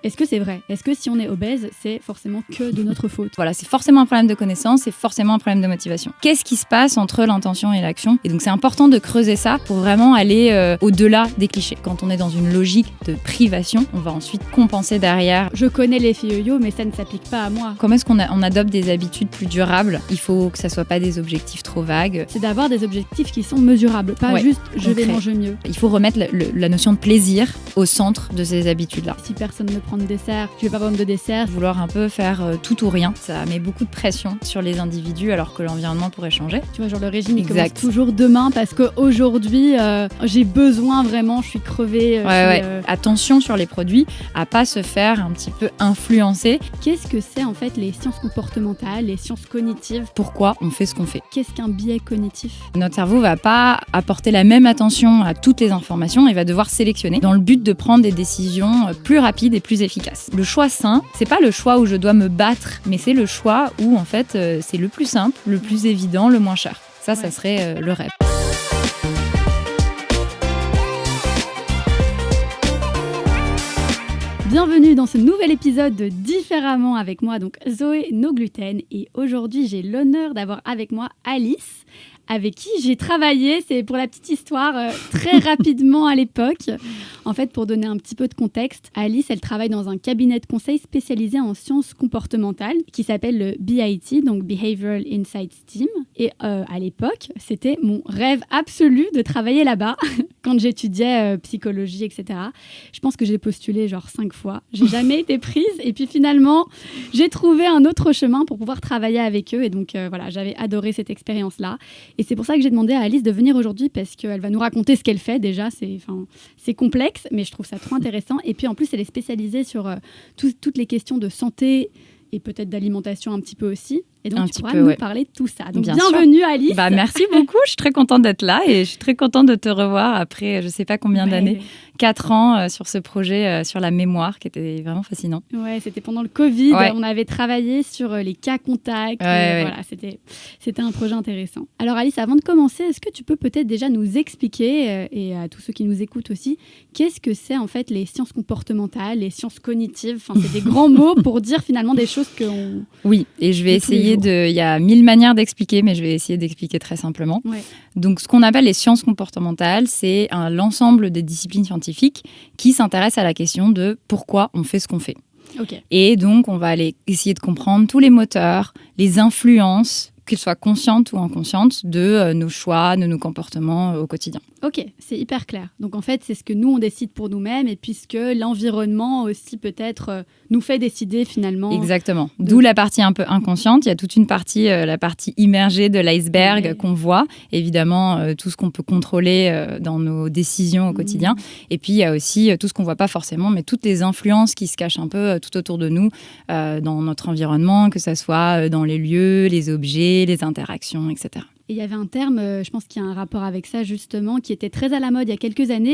Est-ce que c'est vrai ? Est-ce que si on est obèse, c'est forcément que de notre faute ? Voilà, c'est forcément un problème de connaissance, c'est forcément un problème de motivation. Qu'est-ce qui se passe entre l'intention et l'action ? Et donc c'est important de creuser ça pour vraiment aller au-delà des clichés. Quand on est dans une logique de privation, on va ensuite compenser derrière. Je connais l'effet yo-yo, mais ça ne s'applique pas à moi. Comment est-ce qu'on adopte des habitudes plus durables ? Il faut que ça soit pas des objectifs trop vagues. C'est d'avoir des objectifs qui sont mesurables, pas juste je vais manger mieux. Il faut remettre la notion de plaisir au centre de ces habitudes-là. Si personne ne prend de dessert, je vais pas prendre de dessert. Vouloir un peu faire tout ou rien, ça met beaucoup de pression sur les individus alors que l'environnement pourrait changer. Tu vois, genre le régime, il commence toujours demain parce qu'aujourd'hui, j'ai besoin vraiment, je suis crevée. Attention sur les produits, à pas se faire un petit peu influencer. Qu'est-ce que c'est en fait les sciences comportementales, les sciences cognitives ? Pourquoi on fait ce qu'on fait ? Qu'est-ce qu'un biais cognitif ? Notre cerveau va pas apporter la même attention à toutes les informations, il va devoir sélectionner dans le but de prendre des décisions plus rapides et plus efficaces. Le choix sain, c'est pas le choix où je dois me battre, mais c'est le choix où en fait c'est le plus simple, le plus évident, le moins cher. Ça serait le rêve. Bienvenue dans ce nouvel épisode de Différemment avec moi, donc Zoé No Gluten. Et aujourd'hui, j'ai l'honneur d'avoir avec moi Alice, avec qui j'ai travaillé, c'est pour la petite histoire, très rapidement à l'époque. En fait, pour donner un petit peu de contexte, Alice, elle travaille dans un cabinet de conseil spécialisé en sciences comportementales qui s'appelle le BIT, donc Behavioral Insights Team. Et à l'époque, c'était mon rêve absolu de travailler là-bas quand j'étudiais psychologie, etc. Je pense que j'ai postulé genre 5 fois. J'ai jamais été prise. Et puis finalement, j'ai trouvé un autre chemin pour pouvoir travailler avec eux. Et donc voilà, j'avais adoré cette expérience-là. Et c'est pour ça que j'ai demandé à Alice de venir aujourd'hui parce qu'elle va nous raconter ce qu'elle fait. Déjà, c'est complexe, mais je trouve ça trop intéressant. Et puis en plus, elle est spécialisée sur toutes les questions de santé et peut-être d'alimentation un petit peu aussi. Et donc, tu pourras nous parler de tout ça. Donc, bienvenue Alice. Merci beaucoup. Je suis très contente d'être là et je suis très contente de te revoir après je ne sais pas combien d'années. 4 ans sur ce projet, sur la mémoire, qui était vraiment fascinant. Ouais, c'était pendant le Covid. Ouais. On avait travaillé sur les cas contacts. Voilà, c'était un projet intéressant. Alors Alice, avant de commencer, est-ce que tu peux peut-être déjà nous expliquer, et à tous ceux qui nous écoutent aussi, qu'est-ce que c'est en fait les sciences comportementales, les sciences cognitives ? Enfin, c'est des grands mots pour dire finalement des choses qu'on... Oui, et je vais essayer il y a 1000 manières d'expliquer, mais je vais essayer d'expliquer très simplement. Ouais. Donc, ce qu'on appelle les sciences comportementales, c'est l'ensemble des disciplines scientifiques qui s'intéressent à la question de pourquoi on fait ce qu'on fait. Okay. Et donc, on va aller essayer de comprendre tous les moteurs, les influences, qu'elles soient conscientes ou inconscientes, de nos choix, de nos comportements au quotidien. Ok, c'est hyper clair. Donc en fait, c'est ce que nous, on décide pour nous-mêmes et puisque l'environnement aussi peut-être nous fait décider finalement. Exactement. D'où la partie un peu inconsciente. Il y a toute une partie, la partie immergée de l'iceberg qu'on voit. Évidemment, tout ce qu'on peut contrôler dans nos décisions au quotidien. Et puis, il y a aussi tout ce qu'on ne voit pas forcément, mais toutes les influences qui se cachent un peu tout autour de nous dans notre environnement, que ce soit dans les lieux, les objets, les interactions, etc. Et il y avait un terme, je pense qu'il y a un rapport avec ça justement, qui était très à la mode il y a quelques années.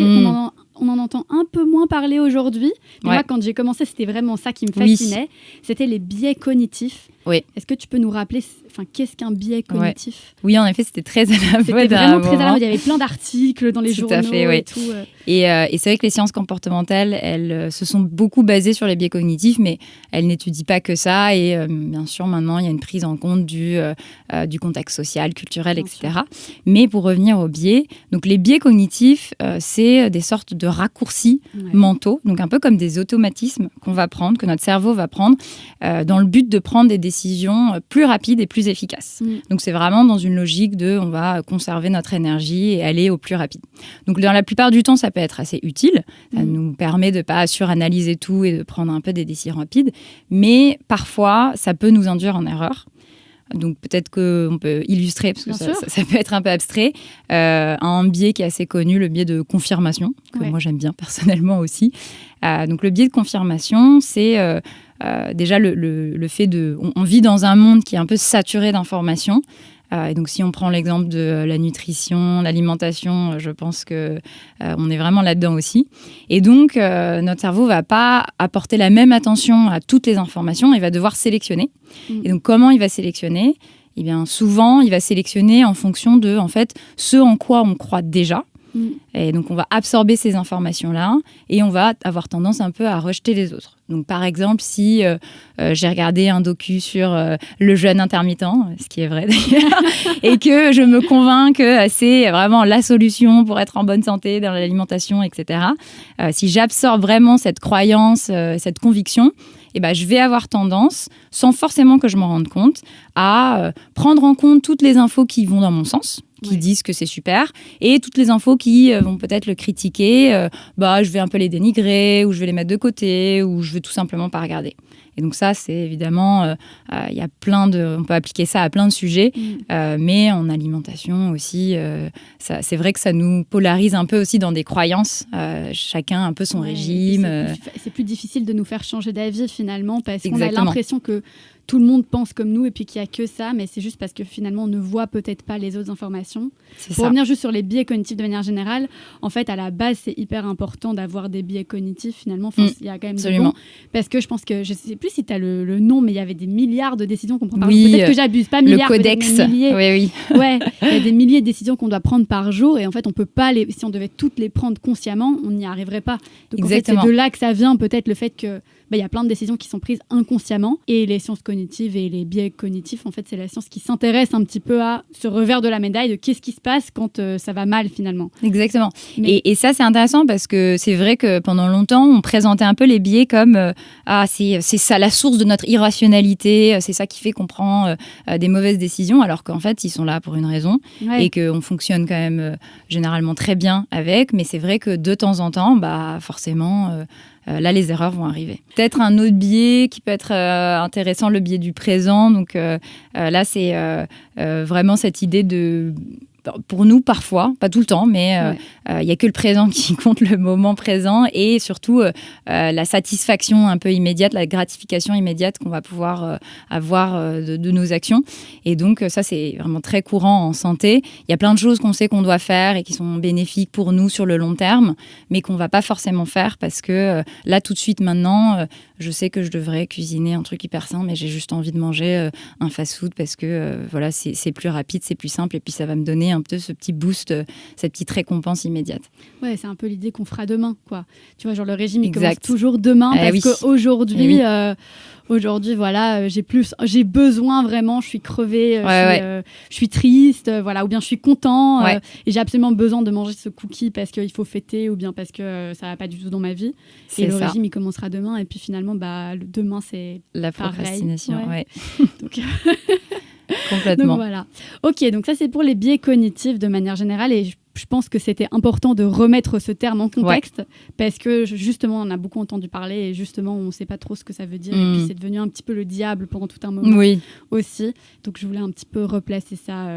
On en entend un peu moins parler aujourd'hui. Mais moi, quand j'ai commencé, c'était vraiment ça qui me fascinait. C'était les biais cognitifs. Oui. Est-ce que tu peux nous rappeler qu'est-ce qu'un biais cognitif ? Oui, en effet, c'était très à la mode. C'était vraiment très à la mode. Il y avait plein d'articles dans les journaux et tout. Et c'est vrai que les sciences comportementales, elles se sont beaucoup basées sur les biais cognitifs, mais elles n'étudient pas que ça. Et bien sûr, maintenant, il y a une prise en compte du contexte social, culturel, etc. Mais pour revenir aux biais, donc les biais cognitifs, c'est des sortes de raccourcis mentaux, donc un peu comme des automatismes qu'on va prendre, que notre cerveau va prendre, dans le but de prendre des décisions plus rapides et plus efficaces. Donc c'est vraiment dans une logique de on va conserver notre énergie et aller au plus rapide. Donc dans la plupart du temps, ça peut être assez utile. Ça nous permet de ne pas suranalyser tout et de prendre un peu des décisions rapides. Mais parfois, ça peut nous induire en erreur. Donc peut-être qu'on peut illustrer, parce que ça peut être un peu abstrait, un biais qui est assez connu, le biais de confirmation, que moi j'aime bien personnellement aussi. Donc le biais de confirmation, c'est déjà le fait de... On vit dans un monde qui est un peu saturé d'informations. Et donc, si on prend l'exemple de la nutrition, l'alimentation, je pense qu'on est vraiment là-dedans aussi. Et donc, notre cerveau ne va pas apporter la même attention à toutes les informations, il va devoir sélectionner. Et donc, comment il va sélectionner ? Eh bien, souvent, il va sélectionner en fonction de, en fait, ce en quoi on croit déjà. Et donc, on va absorber ces informations-là et on va avoir tendance un peu à rejeter les autres. Donc, par exemple, si j'ai regardé un docu sur le jeûne intermittent, ce qui est vrai d'ailleurs, et que je me convainc que c'est vraiment la solution pour être en bonne santé dans l'alimentation, etc. Si j'absorbe vraiment cette croyance, cette conviction, je vais avoir tendance, sans forcément que je m'en rende compte, à prendre en compte toutes les infos qui vont dans mon sens, qui disent que c'est super, et toutes les infos qui vont peut-être le critiquer, je vais un peu les dénigrer, ou je vais les mettre de côté, ou je vais tout simplement pas regarder. Et donc ça, c'est évidemment, il y a on peut appliquer ça à plein de sujets, mais en alimentation aussi, c'est vrai que ça nous polarise un peu aussi dans des croyances, chacun un peu son régime. C'est plus difficile de nous faire changer d'avis finalement, parce qu'on a l'impression que tout le monde pense comme nous et puis qu'il n'y a que ça, mais c'est juste parce que finalement on ne voit peut-être pas les autres informations. Pour revenir juste sur les biais cognitifs de manière générale, en fait à la base c'est hyper important d'avoir des biais cognitifs finalement, il y a quand même des bons, parce que je pense que, je ne sais plus si tu as le nom, mais il y avait des milliards de décisions qu'on prend par jour. Peut-être que j'abuse, pas milliards, le codex. Mais milliers. Oui. Ouais, il y a des milliers de décisions qu'on doit prendre par jour et en fait on peut pas si on devait toutes les prendre consciemment, on n'y arriverait pas. Donc en fait c'est de là que ça vient peut-être le fait que il y a plein de décisions qui sont prises inconsciemment, et les sciences cognitives et les biais cognitifs, en fait, c'est la science qui s'intéresse un petit peu à ce revers de la médaille de qu'est-ce qui se passe quand ça va mal finalement. Exactement. Et ça, c'est intéressant parce que c'est vrai que pendant longtemps, on présentait un peu les biais comme c'est ça la source de notre irrationalité, c'est ça qui fait qu'on prend des mauvaises décisions, alors qu'en fait, ils sont là pour une raison et qu'on fonctionne quand même généralement très bien avec. Mais c'est vrai que de temps en temps, forcément... là, les erreurs vont arriver. Peut-être un autre biais qui peut être intéressant, le biais du présent. Donc là, c'est vraiment cette idée de... Pour nous, parfois, pas tout le temps, mais il n'y a que le présent qui compte, le moment présent, et surtout la satisfaction un peu immédiate, la gratification immédiate qu'on va pouvoir avoir de nos actions. Et donc, ça, c'est vraiment très courant en santé. Il y a plein de choses qu'on sait qu'on doit faire et qui sont bénéfiques pour nous sur le long terme, mais qu'on ne va pas forcément faire parce que là, tout de suite, maintenant, je sais que je devrais cuisiner un truc hyper sain, mais j'ai juste envie de manger un fast-food parce que c'est plus rapide, c'est plus simple, et puis ça va me donner un peu ce petit boost, cette petite récompense immédiate. Ouais, c'est un peu l'idée qu'on fera demain, quoi. Tu vois, genre le régime, il commence toujours demain parce qu'aujourd'hui, aujourd'hui, voilà, j'ai besoin vraiment, je suis crevée, je suis triste, ou bien je suis content, et j'ai absolument besoin de manger ce cookie parce qu'il faut fêter, ou bien parce que ça va pas du tout dans ma vie. Et le régime, il commencera demain, et puis finalement, demain, c'est la procrastination. Donc... Complètement. Donc voilà. Ok, donc ça c'est pour les biais cognitifs de manière générale, et je pense que c'était important de remettre ce terme en contexte parce que justement on a beaucoup entendu parler et justement on ne sait pas trop ce que ça veut dire, et puis c'est devenu un petit peu le diable pendant tout un moment aussi. Donc je voulais un petit peu replacer ça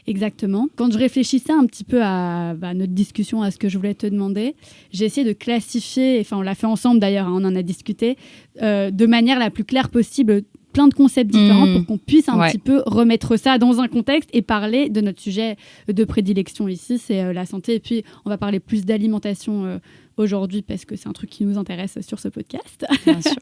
exactement. Quand je réfléchissais un petit peu à notre discussion, à ce que je voulais te demander, j'ai essayé de classifier, enfin on l'a fait ensemble d'ailleurs, on en a discuté, de manière la plus claire possible plein de concepts différents pour qu'on puisse un petit peu remettre ça dans un contexte et parler de notre sujet de prédilection ici, c'est la santé. Et puis, on va parler plus d'alimentation aujourd'hui parce que c'est un truc qui nous intéresse sur ce podcast. Bien sûr.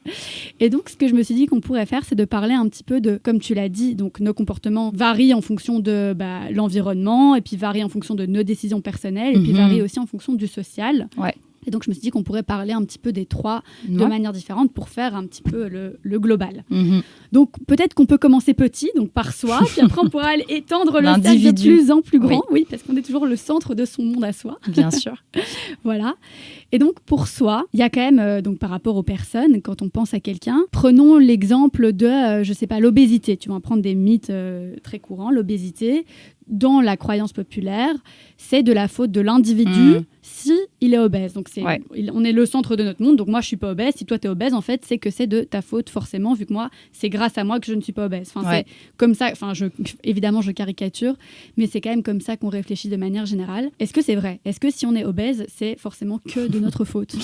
Et donc, ce que je me suis dit qu'on pourrait faire, c'est de parler un petit peu de, comme tu l'as dit, donc nos comportements varient en fonction de l'environnement, et puis varient en fonction de nos décisions personnelles, et puis varient aussi en fonction du social. Ouais. Et donc, je me suis dit qu'on pourrait parler un petit peu des trois de manière différente pour faire un petit peu le global. Donc, peut-être qu'on peut commencer petit, donc par soi, puis après, on pourra étendre le stade de plus en plus grand. Oui, parce qu'on est toujours le centre de son monde à soi. Bien sûr. Voilà. Et donc, pour soi, il y a quand même, donc par rapport aux personnes, quand on pense à quelqu'un, prenons l'exemple de, je sais pas, l'obésité. Tu vas prendre des mythes très courants. L'obésité, dans la croyance populaire, c'est de la faute de l'individu si il est obèse. Donc on est le centre de notre monde. Donc moi je suis pas obèse. Si toi tu es obèse, en fait, c'est que c'est de ta faute forcément, vu que moi c'est grâce à moi que je ne suis pas obèse. Enfin, c'est comme ça. Enfin, évidemment je caricature, mais c'est quand même comme ça qu'on réfléchit de manière générale. Est-ce que c'est vrai? Est-ce que si on est obèse, c'est forcément que de notre faute?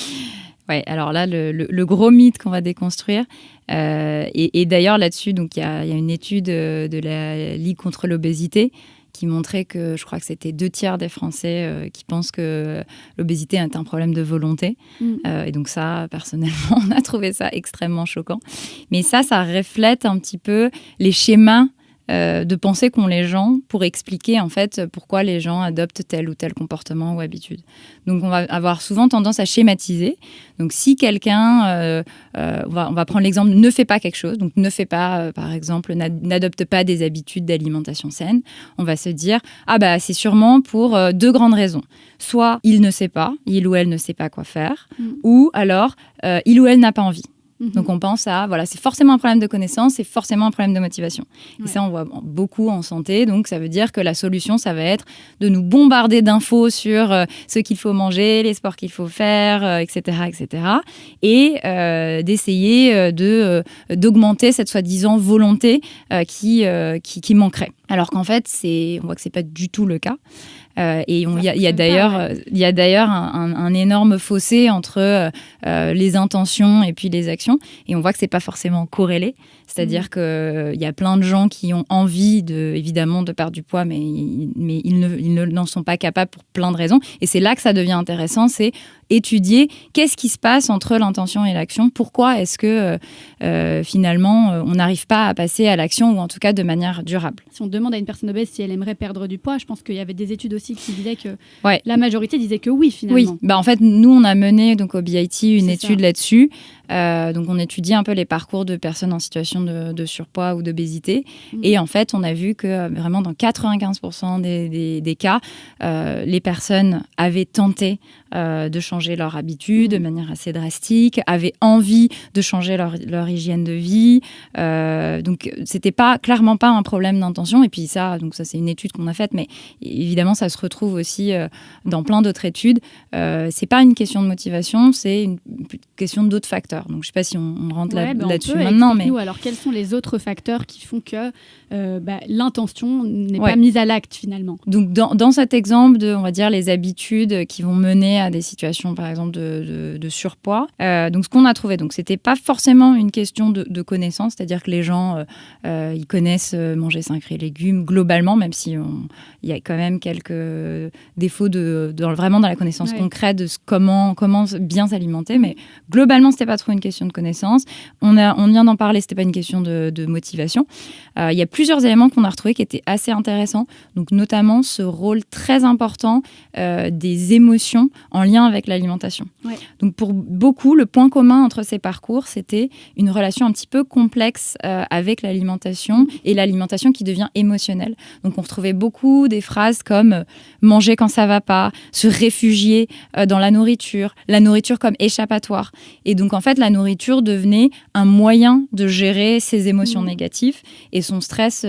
Ouais, alors là, le gros mythe qu'on va déconstruire, et d'ailleurs là-dessus, donc il y a une étude de la Ligue contre l'obésité qui montrait que je crois que c'était 2/3 des Français qui pensent que l'obésité est un problème de volonté. Et donc ça, personnellement, on a trouvé ça extrêmement choquant. Mais ça reflète un petit peu les schémas de pensées qu'ont les gens pour expliquer en fait pourquoi les gens adoptent tel ou tel comportement ou habitude. Donc on va avoir souvent tendance à schématiser. Donc si quelqu'un, on va prendre l'exemple, ne fait pas quelque chose, donc ne fait pas, par exemple, n'adopte pas des habitudes d'alimentation saine, on va se dire, c'est sûrement pour 2 grandes raisons. Soit il ne sait pas, il ou elle ne sait pas quoi faire, ou alors il ou elle n'a pas envie. Donc on pense à, c'est forcément un problème de connaissance, c'est forcément un problème de motivation. Et ça, on voit beaucoup en santé. Donc ça veut dire que la solution, ça va être de nous bombarder d'infos sur ce qu'il faut manger, les sports qu'il faut faire, etc., etc. Et d'essayer d'augmenter cette soi-disant volonté qui manquerait. Alors qu'en fait, on voit que c'est pas du tout le cas. Et il y a d'ailleurs un énorme fossé entre les intentions et puis les actions. Et on voit que c'est pas forcément corrélé. C'est-à-dire qu'il y a plein de gens qui ont envie, évidemment, de perdre du poids, mais ils n'en sont pas capables pour plein de raisons. Et c'est là que ça devient intéressant, c'est étudier qu'est-ce qui se passe entre l'intention et l'action. Pourquoi est-ce que, finalement, on n'arrive pas à passer à l'action, ou en tout cas de manière durable. Si on demande à une personne obèse si elle aimerait perdre du poids, je pense qu'il y avait des études aussi qui disaient que la majorité disait que oui, finalement. Oui, en fait, nous, on a mené donc, au BIT une étude là-dessus. Donc, on étudie un peu les parcours de personnes en situation de surpoids ou d'obésité. Et en fait, on a vu que vraiment dans 95% des cas, les personnes avaient tenté de changer leur habitude de manière assez drastique, avaient envie de changer leur hygiène de vie. Donc, c'était clairement pas un problème d'intention. Et puis ça, c'est une étude qu'on a faite, mais évidemment, ça se retrouve aussi dans plein d'autres études. C'est pas une question de motivation, c'est une question d'autres facteurs. Donc, je sais pas si on rentre là-dessus maintenant. Mais alors, quels sont les autres facteurs qui font que l'intention n'est pas mise à l'acte, finalement? Donc, dans cet exemple on va dire, les habitudes qui vont mener à des situations, par exemple, de surpoids. Donc, ce qu'on a trouvé, c'était pas forcément une question de connaissance, c'est-à-dire que les gens, ils connaissent manger 5 fruits et légumes globalement, même si il y a quand même quelques défauts vraiment dans la connaissance concrète de comment bien s'alimenter, mais globalement, c'était pas trop une question de connaissance. On vient d'en parler, c'était pas une question de motivation. Il y a plusieurs éléments qu'on a retrouvés qui étaient assez intéressants, donc notamment ce rôle très important des émotions en lien avec l'alimentation. Donc pour beaucoup, le point commun entre ces parcours, c'était une relation un petit peu complexe avec l'alimentation, et l'alimentation qui devient émotionnelle. Donc on retrouvait beaucoup des phrases comme manger quand ça va pas, se réfugier dans la nourriture comme échappatoire. Et donc en fait, la nourriture devenait un moyen de gérer ses émotions négatives et son stress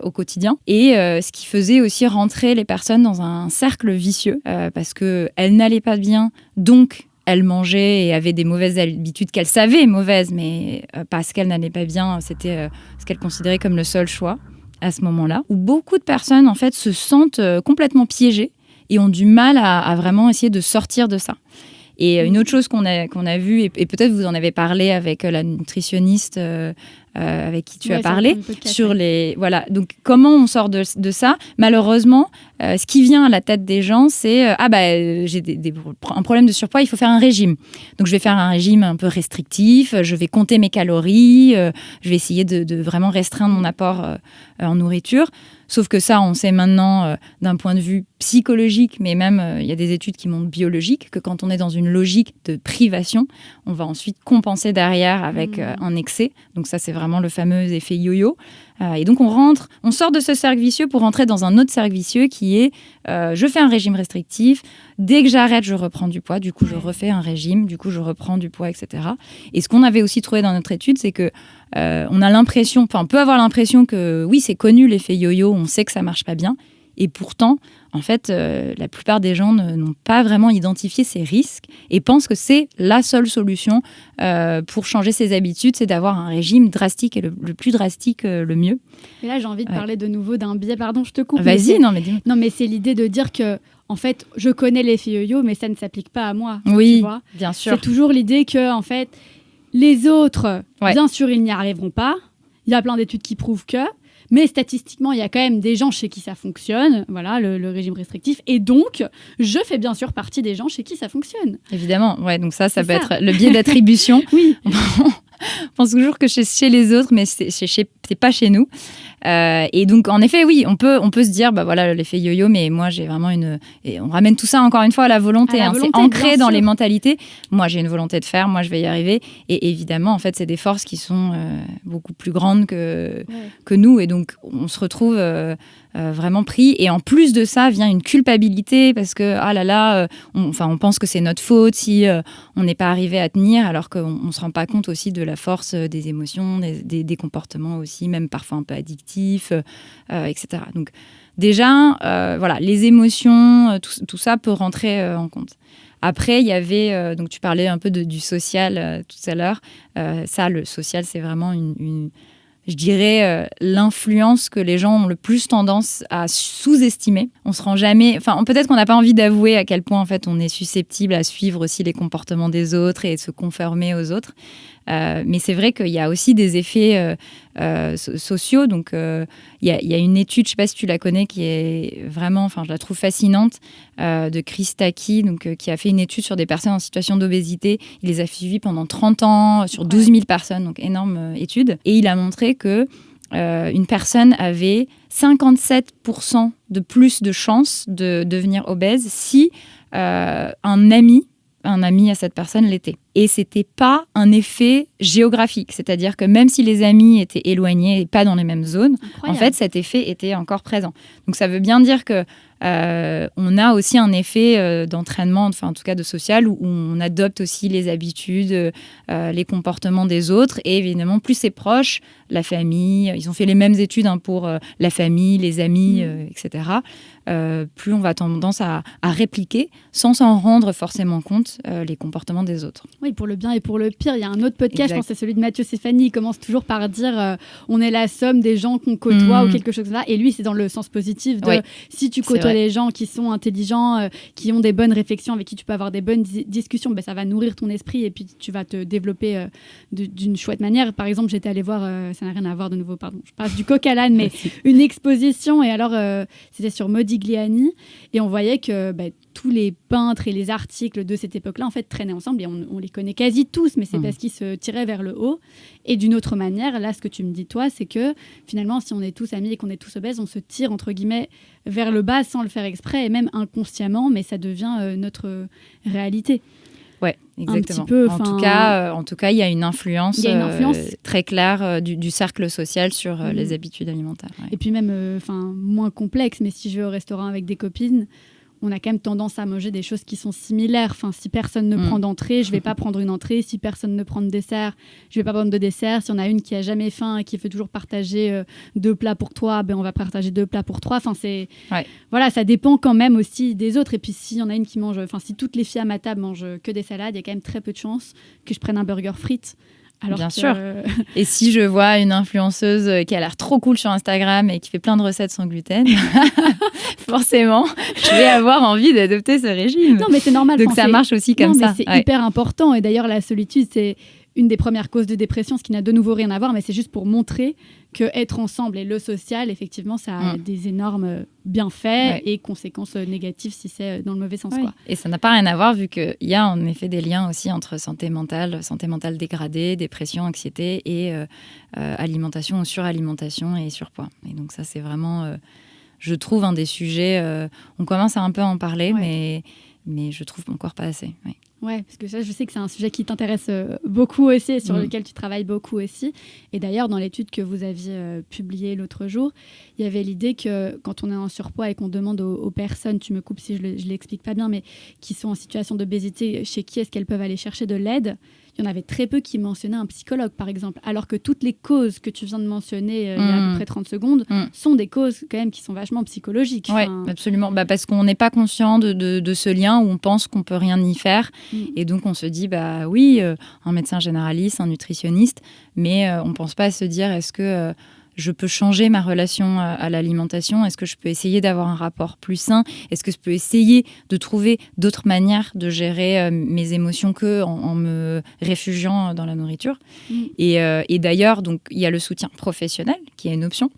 au quotidien. Et ce qui faisait aussi rentrer les personnes dans un cercle vicieux parce qu'elles n'allaient pas bien, donc elle mangeait et avait des mauvaises habitudes qu'elle savait mauvaises, mais parce qu'elle n'allait pas bien, c'était ce qu'elle considérait comme le seul choix à ce moment-là. Où beaucoup de personnes en fait se sentent complètement piégées et ont du mal à vraiment essayer de sortir de ça. Et une autre chose qu'on a vue, et peut-être vous en avez parlé avec la nutritionniste avec qui tu as parlé, sur les... Voilà, donc comment on sort de ça? Malheureusement, ce qui vient à la tête des gens, c'est j'ai un problème de surpoids, il faut faire un régime. Donc je vais faire un régime un peu restrictif, je vais compter mes calories, je vais essayer de vraiment restreindre mon apport en nourriture. Sauf que ça, on sait maintenant d'un point de vue psychologique, mais même il y a des études qui montrent biologique, que quand on est dans une logique de privation, on va ensuite compenser derrière avec un excès. Donc ça, c'est vraiment le fameux effet yo-yo. Et donc on sort de ce cercle vicieux pour rentrer dans un autre cercle vicieux qui est je fais un régime restrictif, dès que j'arrête, je reprends du poids, du coup je refais un régime, du coup je reprends du poids, etc. Et ce qu'on avait aussi trouvé dans notre étude, c'est que on peut avoir l'impression que oui, c'est connu l'effet yo-yo, on sait que ça marche pas bien. Et pourtant, en fait, la plupart des gens n'ont pas vraiment identifié ces risques et pensent que c'est la seule solution pour changer ses habitudes, c'est d'avoir un régime drastique et le plus drastique, le mieux. Et là, j'ai envie de parler de nouveau d'un biais. Pardon, je te coupe. Vas-y, non, mais dis-moi. Non, mais c'est l'idée de dire que, en fait, je connais l'effet yo-yo, mais ça ne s'applique pas à moi. Oui, tu vois, bien sûr. C'est toujours l'idée que, en fait, les autres, bien sûr, ils n'y arriveront pas. Il y a plein d'études qui prouvent que... Mais statistiquement, il y a quand même des gens chez qui ça fonctionne, voilà, le régime restrictif. Et donc, je fais bien sûr partie des gens chez qui ça fonctionne. Évidemment, ouais, donc ça peut être le biais d'attribution. Oui. On pense toujours que c'est chez les autres, mais c'est pas chez nous. Et donc, en effet, oui, on peut se dire, bah voilà, l'effet yo-yo, mais moi, j'ai vraiment et on ramène tout ça, encore une fois, à la volonté. C'est ancré dans les mentalités. Moi, j'ai une volonté de faire, moi, je vais y arriver. Et évidemment, en fait, c'est des forces qui sont beaucoup plus grandes que nous. Et donc, on se retrouve vraiment pris. Et en plus de ça, vient une culpabilité parce que, ah là là, on pense que c'est notre faute si on n'est pas arrivé à tenir, alors qu'on ne se rend pas compte aussi de la force des émotions, des comportements aussi, même parfois un peu addictifs, etc. Donc déjà, voilà, les émotions, tout ça peut rentrer en compte. Après, il y avait, donc tu parlais un peu du social tout à l'heure. Ça, le social, c'est vraiment je dirais, l'influence que les gens ont le plus tendance à sous-estimer. On se rend jamais... Enfin, peut-être qu'on n'a pas envie d'avouer à quel point, en fait, on est susceptible à suivre aussi les comportements des autres et de se conformer aux autres. Mais c'est vrai qu'il y a aussi des effets sociaux. Donc, il y a une étude, je ne sais pas si tu la connais, qui est vraiment, enfin, je la trouve fascinante, de Chris Taki, donc, qui a fait une étude sur des personnes en situation d'obésité. Il les a suivies pendant 30 ans, sur 12 000 personnes, donc énorme étude. Et il a montré que une personne avait 57% de plus de chances de devenir obèse si un ami à cette personne l'était. Et c'était pas un effet géographique, c'est-à-dire que même si les amis étaient éloignés et pas dans les mêmes zones, en fait, cet effet était encore présent. Donc ça veut bien dire que on a aussi un effet d'entraînement, enfin en tout cas de social, où on adopte aussi les habitudes, les comportements des autres. Et évidemment, plus c'est proche, la famille, ils ont fait les mêmes études pour la famille, les amis, etc. Plus on va tendance à répliquer, sans s'en rendre forcément compte, les comportements des autres. Oui, pour le bien et pour le pire. Il y a un autre podcast, je pense que c'est celui de Mathieu Stéphanie, il commence toujours par dire on est la somme des gens qu'on côtoie ou quelque chose comme ça. Et lui, c'est dans le sens positif de si tu côtoies les gens qui sont intelligents, qui ont des bonnes réflexions, avec qui tu peux avoir des bonnes discussions, ben, ça va nourrir ton esprit et puis tu vas te développer d'une chouette manière. Par exemple, j'étais allée voir, ça n'a rien à voir de nouveau, pardon, je passe du coq à l'âne, mais une exposition, et alors c'était sur Modigliani, et on voyait que tous les peintres et les articles de cette époque-là, en fait, traînaient ensemble, et on les connaît quasi tous, mais c'est parce qu'ils se tiraient vers le haut. Et d'une autre manière, là, ce que tu me dis, toi, c'est que finalement, si on est tous amis et qu'on est tous obèses, on se tire, entre guillemets, vers le bas sans le faire exprès, et même inconsciemment, mais ça devient notre réalité. Ouais, exactement. Peu, en tout cas, il y a une influence, très claire du cercle social sur les habitudes alimentaires. Ouais. Et puis même, moins complexe, mais si je vais au restaurant avec des copines, on a quand même tendance à manger des choses qui sont similaires. Enfin, si personne ne prend d'entrée, je ne vais pas prendre une entrée. Si personne ne prend de dessert, je ne vais pas prendre de dessert. Si on a une qui n'a jamais faim et qui fait toujours partager 2 plats pour toi, on va partager 2 plats pour 3. Enfin, voilà, ça dépend quand même aussi des autres. Et puis, s'il y en a une qui mange... Enfin, si toutes les filles à ma table mangent que des salades, il y a quand même très peu de chances que je prenne un burger frites. Bien sûr. Et si je vois une influenceuse qui a l'air trop cool sur Instagram et qui fait plein de recettes sans gluten, forcément, je vais avoir envie d'adopter ce régime. Non, mais c'est normal. Donc ça marche aussi comme ça. C'est hyper important. Et d'ailleurs, la solitude, c'est une des premières causes de dépression, ce qui n'a de nouveau rien à voir, mais c'est juste pour montrer qu'être ensemble et le social, effectivement, ça a des énormes bienfaits et conséquences négatives si c'est dans le mauvais sens. Quoi. Et ça n'a pas rien à voir, vu qu'il y a en effet des liens aussi entre santé mentale dégradée, dépression, anxiété et alimentation ou suralimentation et surpoids. Et donc ça, c'est vraiment, je trouve, un des sujets, on commence à un peu en parler, mais je trouve encore pas assez. Ouais, parce que ça, je sais que c'est un sujet qui t'intéresse beaucoup aussi et sur lequel tu travailles beaucoup aussi. Et d'ailleurs, dans l'étude que vous aviez publiée l'autre jour, il y avait l'idée que quand on est en surpoids et qu'on demande aux personnes, tu me coupes si je l'explique pas bien, mais qui sont en situation d'obésité, chez qui est-ce qu'elles peuvent aller chercher de l'aide, il y en avait très peu qui mentionnaient un psychologue, par exemple. Alors que toutes les causes que tu viens de mentionner il y a à peu près 30 secondes sont des causes quand même qui sont vachement psychologiques. Oui, absolument. Parce qu'on n'est pas conscient de ce lien où on pense qu'on peut rien y faire. Et donc, on se dit, oui, un médecin généraliste, un nutritionniste, mais on ne pense pas à se dire, est-ce que je peux changer ma relation à l'alimentation? Est-ce que je peux essayer d'avoir un rapport plus sain? Est-ce que je peux essayer de trouver d'autres manières de gérer mes émotions qu'en me réfugiant dans la nourriture? Et d'ailleurs, donc, il y a le soutien professionnel qui est une option,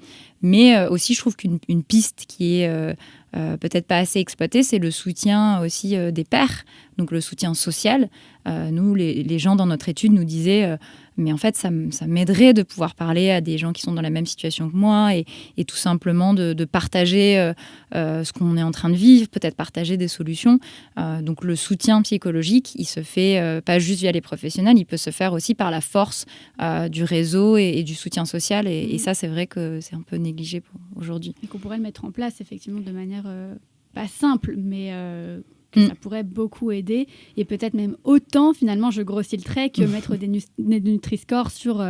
mais aussi, je trouve qu'une piste qui est peut-être pas assez exploitée, c'est le soutien aussi des pairs, donc le soutien social. Nous, les gens dans notre étude nous disaient Mais en fait, ça m'aiderait de pouvoir parler à des gens qui sont dans la même situation que moi et tout simplement de partager ce qu'on est en train de vivre, peut-être partager des solutions. Donc le soutien psychologique, il se fait pas juste via les professionnels, il peut se faire aussi par la force du réseau et du soutien social. Et ça, c'est vrai que c'est un peu négligé aujourd'hui. Et qu'on pourrait le mettre en place effectivement de manière pas simple, mais que ça pourrait beaucoup aider. Et peut-être même autant, finalement, je grossis le trait, que mettre des Nutri-Score sur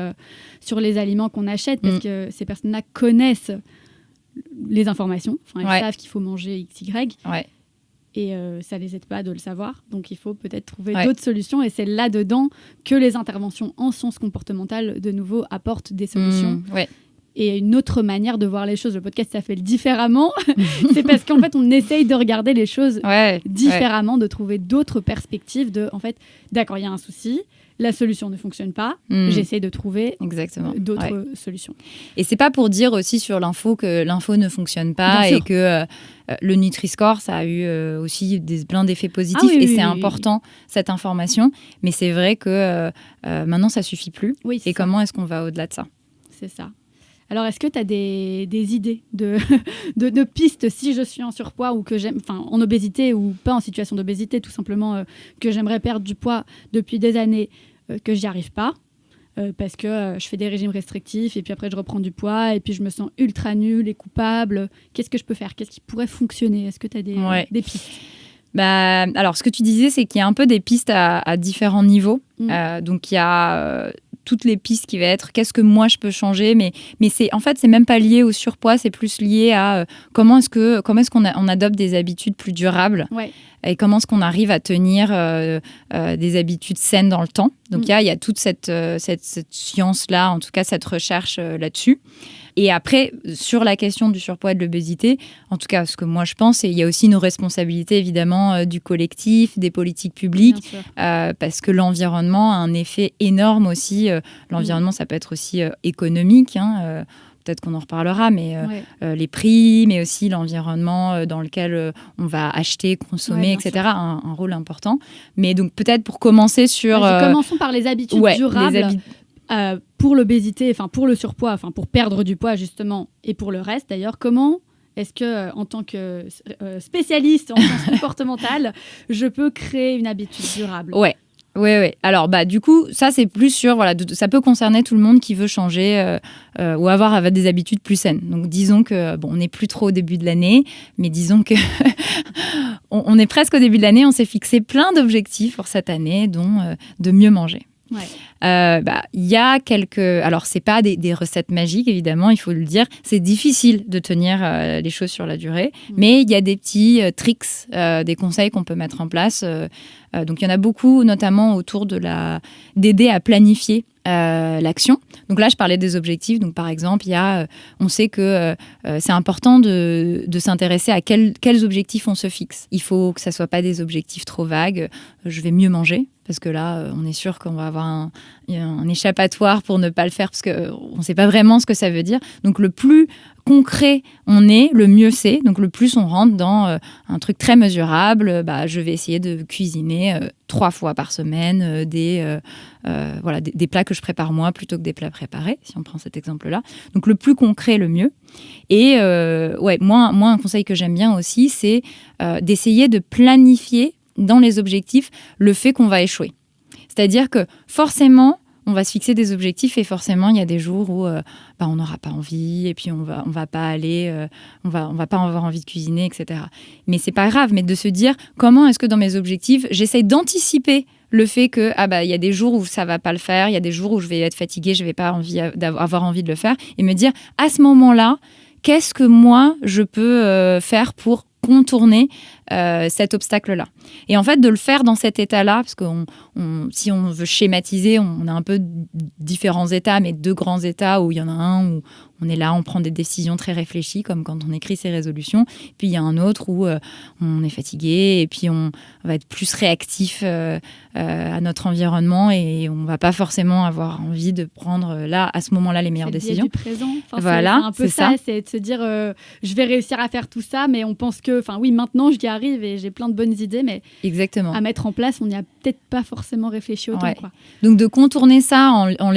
les aliments qu'on achète, parce que ces personnes-là connaissent les informations. Enfin, elles savent qu'il faut manger X, Y. Ouais. Et ça ne les aide pas de le savoir. Donc, il faut peut-être trouver d'autres solutions. Et c'est là-dedans que les interventions en sciences comportementales, de nouveau, apportent des solutions. Et une autre manière de voir les choses. Le podcast s'appelle Différemment. C'est parce qu'en fait, on essaye de regarder les choses différemment, de trouver d'autres perspectives. En fait, d'accord, il y a un souci. La solution ne fonctionne pas. J'essaie de trouver d'autres solutions. Et c'est pas pour dire aussi sur l'info que l'info ne fonctionne pas et que le Nutri-Score, ça a eu aussi plein d'effets positifs. C'est important, cette information. Mais c'est vrai que maintenant, ça suffit plus. Et comment est-ce qu'on va au-delà de ça ? C'est ça. Alors, est-ce que tu as des idées de pistes si je suis en surpoids ou que en obésité ou pas en situation d'obésité, tout simplement que j'aimerais perdre du poids depuis des années, que j'y arrive pas parce que je fais des régimes restrictifs et puis après je reprends du poids et puis je me sens ultra nulle et coupable. Qu'est-ce que je peux faire ? Qu'est-ce qui pourrait fonctionner ? Est-ce que tu as des pistes ? Alors, ce que tu disais, c'est qu'il y a un peu des pistes à différents niveaux. Donc, il y a toutes les pistes qui va être qu'est-ce que moi je peux changer, mais c'est même pas lié au surpoids, c'est plus lié à comment est-ce qu'on adopte des habitudes plus durables et comment est-ce qu'on arrive à tenir des habitudes saines dans le temps. Donc il y a toute cette science-là, en tout cas cette recherche là-dessus. Et après, sur la question du surpoids et de l'obésité, en tout cas, ce que moi je pense, il y a aussi nos responsabilités évidemment du collectif, des politiques publiques, parce que l'environnement a un effet énorme aussi. L'environnement, ça peut être aussi économique, peut-être qu'on en reparlera, mais les prix, mais aussi l'environnement dans lequel on va acheter, consommer, etc., a un rôle important. Mais donc peut-être pour commencer sur... Commençons par les habitudes durables. Pour l'obésité, pour le surpoids, pour perdre du poids justement, et pour le reste d'ailleurs, comment est-ce que, en tant que spécialiste en sciences comportementales, je peux créer une habitude durable ? Oui. Alors, du coup, ça, c'est plus sur... ça peut concerner tout le monde qui veut changer ou avoir des habitudes plus saines. Donc, disons que, on n'est plus trop au début de l'année, mais disons que on est presque au début de l'année, on s'est fixé plein d'objectifs pour cette année, dont de mieux manger. Y a quelques... Alors, c'est pas des recettes magiques, évidemment, il faut le dire. C'est difficile de tenir les choses sur la durée, mais il y a des petits tricks, des conseils qu'on peut mettre en place. Donc, il y en a beaucoup, notamment autour d'aider à planifier l'action. Donc là, je parlais des objectifs. Donc, par exemple, on sait que c'est important de s'intéresser à quels objectifs on se fixe. Il faut que ça ne soit pas des objectifs trop vagues. Je vais mieux manger, parce que là, on est sûr qu'on va avoir un échappatoire pour ne pas le faire, parce qu'on ne sait pas vraiment ce que ça veut dire. Donc, le plus concret on est, le mieux c'est. Donc, le plus on rentre dans un truc très mesurable, je vais essayer de cuisiner 3 fois par semaine des plats que je prépare moi plutôt que des plats préparés, si on prend cet exemple-là. Donc, le plus concret, le mieux. Et moi, un conseil que j'aime bien aussi, c'est d'essayer de planifier dans les objectifs le fait qu'on va échouer. C'est-à-dire que forcément, on va se fixer des objectifs et forcément, il y a des jours où on n'aura pas envie et puis on va pas aller, on va pas avoir envie de cuisiner, etc. Mais c'est pas grave, mais de se dire comment est-ce que dans mes objectifs, j'essaye d'anticiper le fait que il y a des jours où ça va pas le faire, il y a des jours où je vais être fatiguée, je vais pas avoir envie de le faire, et me dire à ce moment-là, qu'est-ce que moi je peux faire pour contourner cet obstacle-là. Et en fait, de le faire dans cet état-là, parce que si on veut schématiser, on a un peu différents états, mais 2 grands états où il y en a un où on est là, on prend des décisions très réfléchies, comme quand on écrit ses résolutions. Puis il y a un autre où on est fatigué et puis on va être plus réactif à notre environnement et on va pas forcément avoir envie de prendre à ce moment-là, les meilleures décisions. Du présent. Voilà, c'est un peu ça, c'est de se dire je vais réussir à faire tout ça, mais on pense que, oui, maintenant je n'y arrive et j'ai plein de bonnes idées, mais Exactement. à mettre en place, on n'y a peut-être pas forcément réfléchi autant. Quoi. Donc de contourner ça en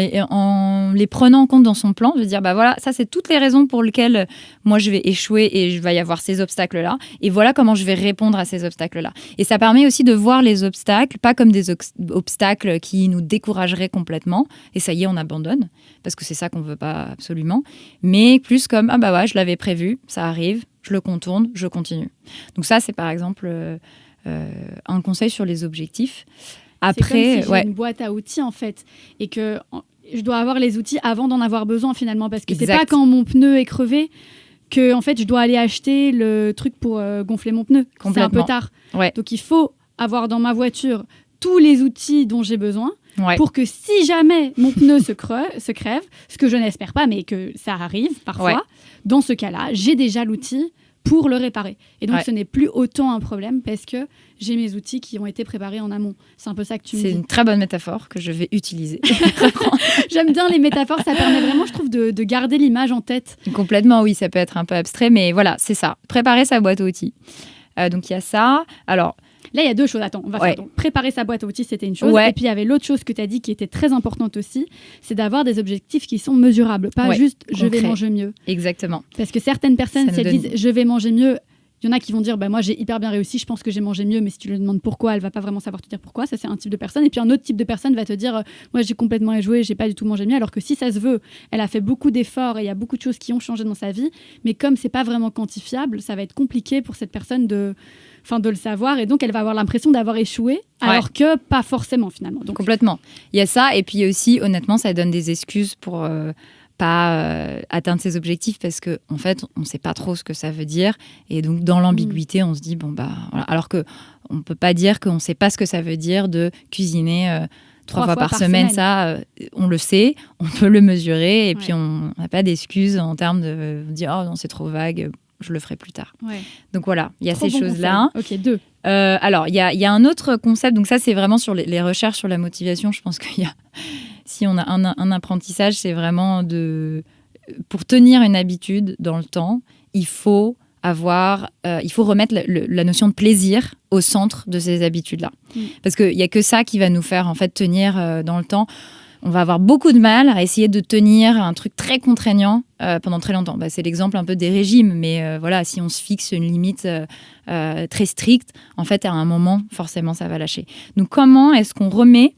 les prenant en compte dans son plan, de dire bah voilà, ça c'est toutes les raisons pour lesquelles moi je vais échouer et il va y avoir ces obstacles-là, et voilà comment je vais répondre à ces obstacles-là. Et ça permet aussi de voir les obstacles, pas comme des obstacles qui nous décourageraient complètement, et ça y est, on abandonne, parce que c'est ça qu'on veut pas absolument, mais plus comme ah bah ouais, je l'avais prévu, ça arrive, je le contourne, je continue. Donc ça c'est par exemple un conseil sur les objectifs. Après, c'est comme si j'ai une boîte à outils en fait, et que je dois avoir les outils avant d'en avoir besoin finalement, parce que c'est pas quand mon pneu est crevé que en fait je dois aller acheter le truc pour gonfler mon pneu. C'est un peu tard. Ouais. Donc il faut avoir dans ma voiture tous les outils dont j'ai besoin pour que si jamais mon pneu se crève, ce que je n'espère pas, mais que ça arrive parfois, dans ce cas-là, j'ai déjà l'outil pour le réparer. Et donc, ce n'est plus autant un problème parce que j'ai mes outils qui ont été préparés en amont. C'est un peu ça que tu me dis. C'est une très bonne métaphore que je vais utiliser. J'aime bien les métaphores, ça permet vraiment, je trouve, de garder l'image en tête. Complètement, oui, ça peut être un peu abstrait, mais voilà, c'est ça. Préparer sa boîte à outils. Donc, il y a ça. Alors... Là, il y a deux choses. Attends, on va faire. Donc, préparer sa boîte à outils, c'était une chose. Et puis, il y avait l'autre chose que tu as dit qui était très importante aussi, c'est d'avoir des objectifs qui sont mesurables. Pas juste « je vais manger mieux ». Exactement. Parce que certaines personnes, si elles disent « je vais manger mieux », il y en a qui vont dire bah, « moi, j'ai hyper bien réussi, je pense que j'ai mangé mieux », mais si tu lui demandes pourquoi, elle va pas vraiment savoir te dire pourquoi. Ça, c'est un type de personne. Et puis, un autre type de personne va te dire « moi, j'ai complètement échoué, j'ai pas du tout mangé mieux », alors que si ça se veut, elle a fait beaucoup d'efforts et il y a beaucoup de choses qui ont changé dans sa vie. Mais comme c'est pas vraiment quantifiable, ça va être compliqué pour cette personne de le savoir, et donc elle va avoir l'impression d'avoir échoué alors que pas forcément finalement. Donc... Complètement. Il y a ça, et puis aussi honnêtement ça donne des excuses pour pas atteindre ses objectifs, parce que en fait on sait pas trop ce que ça veut dire, et donc dans l'ambiguïté on se dit bon bah voilà, alors que on peut pas dire qu'on sait pas ce que ça veut dire de cuisiner 3 fois par semaine. Ça on le sait, on peut le mesurer, et puis on n'a pas d'excuses en termes de dire oh non c'est trop vague, je le ferai plus tard. Donc voilà, il y a ces choses-là. Ok, 2. Alors, il y a un autre concept. Donc ça, c'est vraiment sur les recherches sur la motivation. Je pense qu'il y a, si on a un apprentissage, c'est vraiment pour tenir une habitude dans le temps, il faut remettre la notion de plaisir au centre de ces habitudes-là. Parce qu'il n'y a que ça qui va nous faire en fait tenir dans le temps. On va avoir beaucoup de mal à essayer de tenir un truc très contraignant pendant très longtemps. C'est l'exemple un peu des régimes, mais voilà, si on se fixe une limite très stricte, en fait, à un moment, forcément, ça va lâcher. Donc, comment est-ce qu'on remet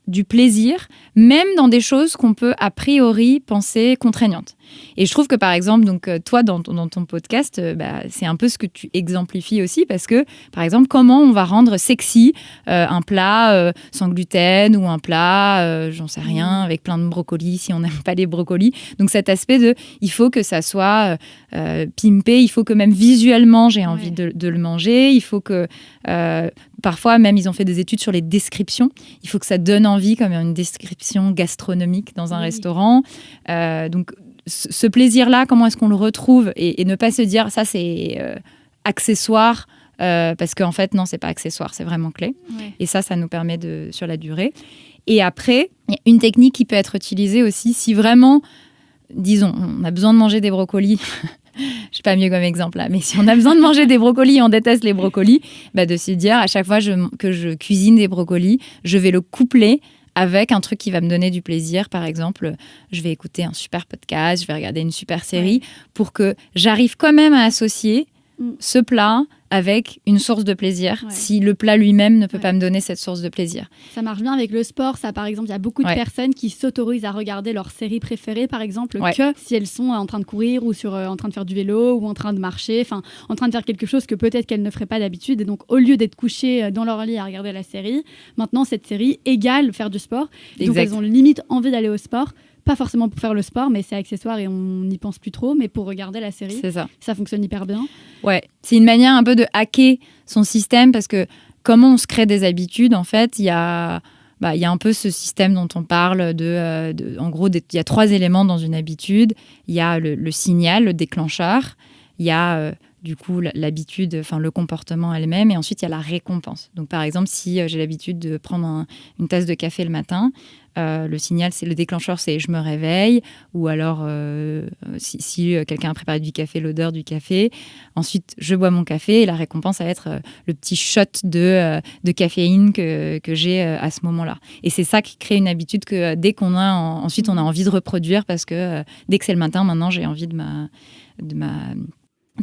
du plaisir, même dans des choses qu'on peut a priori penser contraignantes? Et je trouve que par exemple, donc toi dans ton podcast, c'est un peu ce que tu exemplifies aussi, parce que par exemple, comment on va rendre sexy un plat sans gluten, ou un plat, j'en sais rien, avec plein de brocolis si on n'aime pas les brocolis. Donc cet aspect il faut que ça soit pimpé, il faut que même visuellement j'ai envie de le manger, il faut que parfois même ils ont fait des études sur les descriptions, il faut que ça donne envie comme une description gastronomique dans un restaurant. Donc ce plaisir-là, comment est-ce qu'on le retrouve, et ne pas se dire ça c'est accessoire, parce qu'en fait non, c'est pas accessoire, c'est vraiment clé. Et ça nous permet sur la durée. Et après, il y a une technique qui peut être utilisée aussi si vraiment, disons, on a besoin de manger des brocolis. Je sais pas mieux comme exemple là, mais si on a besoin de manger des brocolis et on déteste les brocolis, de se dire à chaque fois que je cuisine des brocolis, je vais le coupler avec un truc qui va me donner du plaisir. Par exemple, je vais écouter un super podcast, je vais regarder une super série, pour que j'arrive quand même à associer ce plat avec une source de plaisir, si le plat lui-même ne peut pas me donner cette source de plaisir. Ça marche bien avec le sport, ça par exemple, il y a beaucoup de personnes qui s'autorisent à regarder leur série préférée par exemple, que si elles sont en train de courir, ou en train de faire du vélo, ou en train de marcher, en train de faire quelque chose que peut-être qu'elles ne feraient pas d'habitude, et donc au lieu d'être couchées dans leur lit à regarder la série, maintenant cette série égale faire du sport, donc elles ont limite envie d'aller au sport. Pas forcément pour faire le sport, mais c'est accessoire et on n'y pense plus trop, mais pour regarder la série, ça fonctionne hyper bien. Ouais, c'est une manière un peu de hacker son système, parce que comment on se crée des habitudes, en fait, il y a un peu ce système dont on parle en gros, il y a 3 éléments dans une habitude. Il y a le signal, le déclencheur, il y a du coup, l'habitude, enfin le comportement elle-même. Et ensuite, il y a la récompense. Donc, par exemple, si j'ai l'habitude de prendre une tasse de café le matin, le signal, c'est le déclencheur, c'est je me réveille. Ou alors, si quelqu'un a préparé du café, l'odeur du café. Ensuite, je bois mon café. Et la récompense, ça va être le petit shot de caféine que j'ai à ce moment-là. Et c'est ça qui crée une habitude que dès qu'on a... ensuite, on a envie de reproduire parce que dès que c'est le matin, maintenant, j'ai envie de ma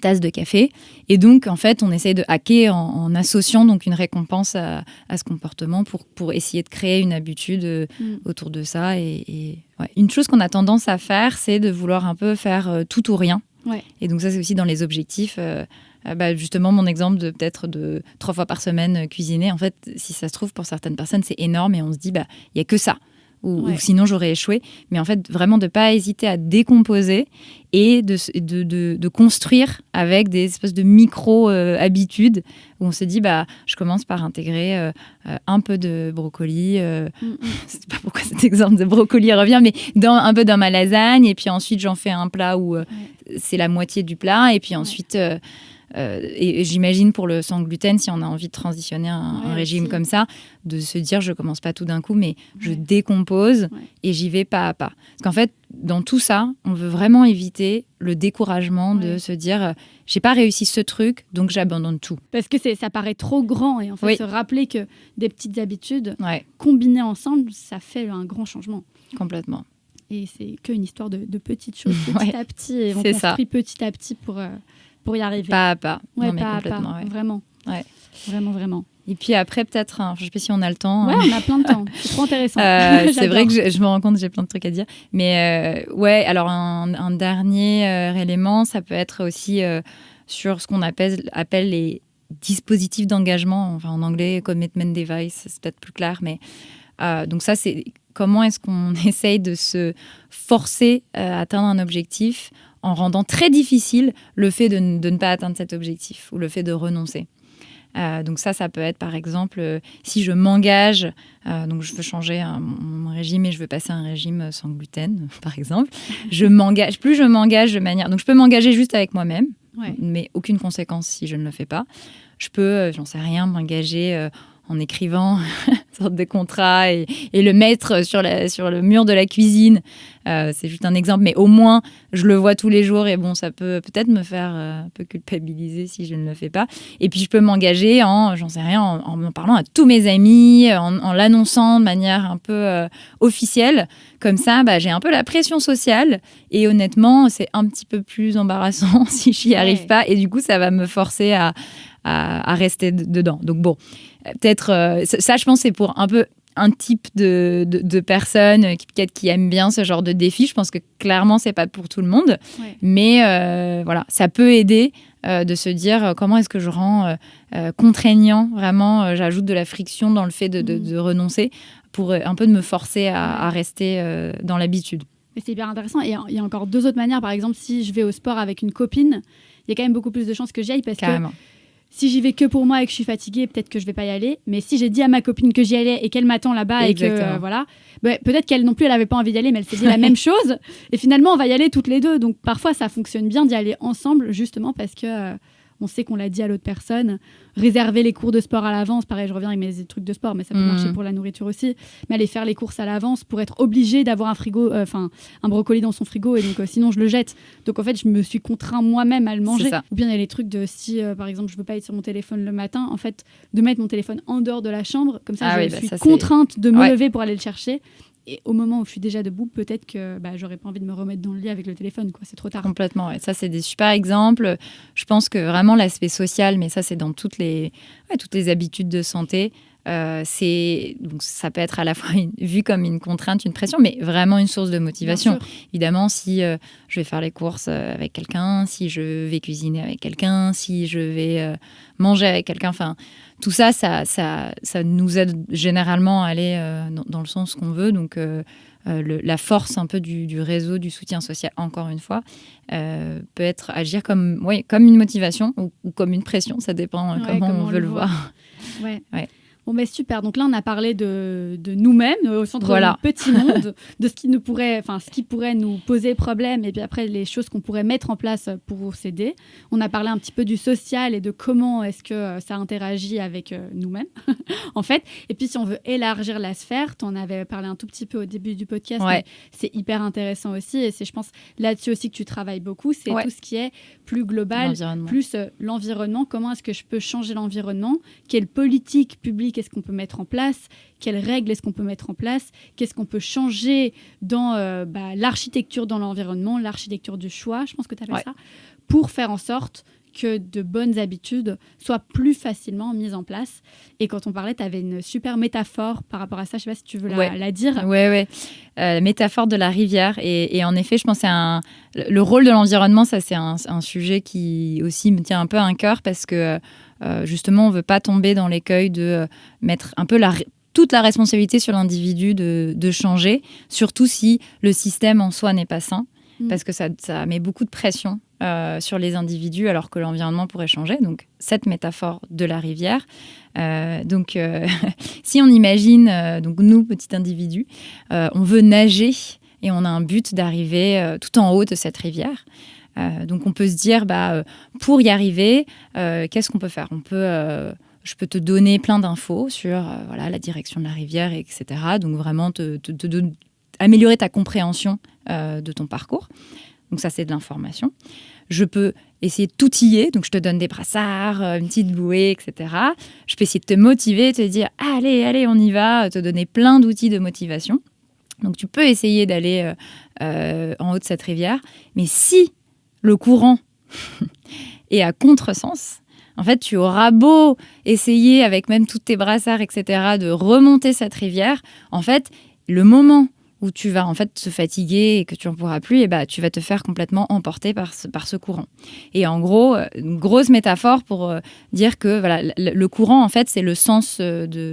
tasse de café. Et donc, en fait, on essaye de hacker en associant donc une récompense à ce comportement pour essayer de créer une habitude autour de ça. Et ouais. Une chose qu'on a tendance à faire, c'est de vouloir un peu faire tout ou rien. Ouais. Et donc ça, c'est aussi dans les objectifs. Justement, mon exemple de peut-être de 3 fois par semaine cuisiner. En fait, si ça se trouve, pour certaines personnes, c'est énorme et on se dit, il n'y a que ça. Ou sinon j'aurais échoué. Mais en fait, vraiment de ne pas hésiter à décomposer et de construire avec des espèces de micro-habitudes où on se dit, je commence par intégrer un peu de brocoli. Je ne sais pas pourquoi cet exemple de brocoli revient, mais un peu dans ma lasagne. Et puis ensuite, j'en fais un plat où c'est la moitié du plat. Et puis ensuite... et j'imagine pour le sans gluten, si on a envie de transitionner un régime aussi, comme ça, de se dire je commence pas tout d'un coup, mais je décompose et j'y vais pas à pas. Parce qu'en fait, dans tout ça, on veut vraiment éviter le découragement de se dire j'ai pas réussi ce truc, donc j'abandonne tout. Parce que ça paraît trop grand et en fait se rappeler que des petites habitudes combinées ensemble, ça fait un grand changement. Complètement. Et c'est qu'une histoire de petites choses petit à petit et on construit petit à petit pour y arriver. Pas à pas. Ouais, non, mais pas complètement, à pas. Vraiment. Ouais. Vraiment. Et puis après, peut-être, je ne sais pas si on a le temps. Ouais, on a plein de temps. C'est trop intéressant. C'est vrai que je me rends compte que j'ai plein de trucs à dire. Mais alors un dernier élément, ça peut être aussi sur ce qu'on appelle les dispositifs d'engagement. Enfin, en anglais, commitment device, c'est peut-être plus clair. Mais donc ça, c'est comment est-ce qu'on essaye de se forcer à atteindre un objectif en rendant très difficile le fait de ne pas atteindre cet objectif ou le fait de renoncer. Donc ça peut être par exemple si je m'engage, donc je veux changer mon régime et je veux passer à un régime sans gluten, par exemple. Plus je m'engage de manière... Donc je peux m'engager juste avec moi-même, mais aucune conséquence si je ne le fais pas. Je peux, j'en sais rien, m'engager... en écrivant une sorte de contrat et le mettre sur le mur de la cuisine. C'est juste un exemple, mais au moins, je le vois tous les jours et bon, ça peut peut-être me faire un peu culpabiliser si je ne le fais pas. Et puis, je peux m'engager j'en sais rien, en parlant à tous mes amis, en l'annonçant de manière un peu officielle. Comme ça, j'ai un peu la pression sociale et honnêtement, c'est un petit peu plus embarrassant si je n'y arrive pas et du coup, ça va me forcer à rester dedans. Donc bon, peut-être ça, je pense, c'est pour un peu un type de personnes qui aiment bien ce genre de défi. Je pense que clairement, c'est pas pour tout le monde. Mais voilà, ça peut aider de se dire comment est-ce que je rends contraignant, vraiment, j'ajoute de la friction dans le fait de renoncer pour un peu de me forcer à rester dans l'habitude. Mais c'est hyper intéressant. Et il y a encore 2 autres manières. Par exemple, si je vais au sport avec une copine, il y a quand même beaucoup plus de chances que j'y aille parce Carrément. Que si j'y vais que pour moi et que je suis fatiguée, peut-être que je vais pas y aller. Mais si j'ai dit à ma copine que j'y allais et qu'elle m'attend là-bas Exactement. et que voilà, peut-être qu'elle non plus, elle avait pas envie d'y aller, mais elle s'est dit la même chose. Et finalement, on va y aller toutes les deux. Donc parfois, ça fonctionne bien d'y aller ensemble, justement parce que on sait qu'on l'a dit à l'autre personne. Réserver les cours de sport à l'avance. Pareil, je reviens avec mes trucs de sport, mais ça peut marcher pour la nourriture aussi. Mais aller faire les courses à l'avance pour être obligée d'avoir un brocoli dans son frigo et donc sinon je le jette. Donc en fait, je me suis contraint moi-même à le manger. Ou bien il y a les trucs de si par exemple je veux pas être sur mon téléphone le matin, en fait, de mettre mon téléphone en dehors de la chambre, comme ça je suis contrainte de me lever pour aller le chercher. Et au moment où je suis déjà debout, peut-être que j'aurais pas envie de me remettre dans le lit avec le téléphone, quoi. C'est trop tard. Complètement, ouais. Ça, c'est des super exemples. Je pense que vraiment l'aspect social, mais ça, c'est dans toutes les habitudes de santé. Donc ça peut être à la fois vu comme une contrainte, une pression, mais vraiment une source de motivation. Évidemment, si je vais faire les courses avec quelqu'un, si je vais cuisiner avec quelqu'un, si je vais manger avec quelqu'un, enfin, tout ça, ça nous aide généralement à aller dans le sens qu'on veut. Donc, la force un peu du réseau, du soutien social, encore une fois, peut agir comme une motivation ou comme une pression. Ça dépend comment on veut le voir. Ouais. Bon, mais super. Donc là, on a parlé de nous-mêmes, au centre de notre petit monde, de ce qui pourrait nous poser problème, et puis après, les choses qu'on pourrait mettre en place pour s'aider. On a parlé un petit peu du social et de comment est-ce que ça interagit avec nous-mêmes, en fait. Et puis, si on veut élargir la sphère, tu en avais parlé un tout petit peu au début du podcast, mais c'est hyper intéressant aussi. Et c'est, je pense, là-dessus aussi que tu travailles beaucoup. C'est tout ce qui est plus global, plus l'environnement. Comment est-ce que je peux changer l'environnement? Quelle politique publique est-ce qu'on peut mettre en place? Quelles règles est-ce qu'on peut mettre en place? Qu'est-ce qu'on peut changer dans l'architecture dans l'environnement, l'architecture du choix, je pense que tu as fait ça, pour faire en sorte que de bonnes habitudes soient plus facilement mises en place. Et quand on parlait, tu avais une super métaphore par rapport à ça. Je ne sais pas si tu veux la dire. Oui. La métaphore de la rivière. Et en effet, je pense que le rôle de l'environnement, ça, c'est un sujet qui aussi me tient un peu à un cœur parce que justement, on ne veut pas tomber dans l'écueil de mettre un peu toute la responsabilité sur l'individu de changer, surtout si le système en soi n'est pas sain, parce que ça met beaucoup de pression sur les individus alors que l'environnement pourrait changer. Donc, cette métaphore de la rivière. Si on imagine, donc nous, petits individus, on veut nager et on a un but d'arriver tout en haut de cette rivière. Donc, on peut se dire, pour y arriver, qu'est-ce qu'on peut faire? Je peux te donner plein d'infos sur la direction de la rivière, etc. Donc, vraiment, améliorer ta compréhension de ton parcours. Donc ça, c'est de l'information. Je peux essayer de t'outiller, donc je te donne des brassards, une petite bouée, etc. Je peux essayer de te motiver, te dire « Allez, on y va », te donner plein d'outils de motivation. Donc tu peux essayer d'aller en haut de cette rivière. Mais si le courant est à contresens, en fait, tu auras beau essayer avec même tous tes brassards, etc., de remonter cette rivière. En fait, le moment où tu vas en fait te fatiguer et que tu n'en pourras plus, et tu vas te faire complètement emporter par ce courant. Et en gros, une grosse métaphore pour dire que le courant, en fait, c'est le sens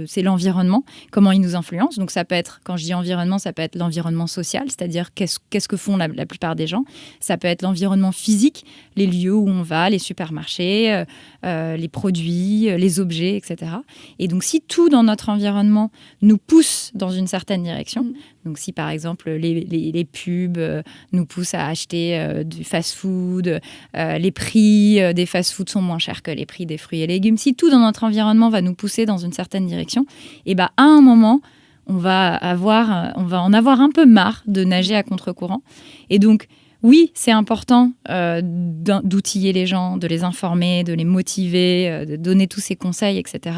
c'est l'environnement, comment il nous influence. Donc ça peut être, quand je dis environnement, ça peut être l'environnement social, c'est-à-dire qu'est-ce que font la plupart des gens. Ça peut être l'environnement physique, les lieux où on va, les supermarchés, les produits, les objets, etc. Et donc si tout dans notre environnement nous pousse dans une certaine direction, donc si par exemple les pubs nous poussent à acheter du fast-food, les prix des fast-food sont moins chers que les prix des fruits et légumes, si tout dans notre environnement va nous pousser dans une certaine direction, et à un moment, on va en avoir un peu marre de nager à contre-courant. Et donc, oui, c'est important d'outiller les gens, de les informer, de les motiver, de donner tous ces conseils, etc.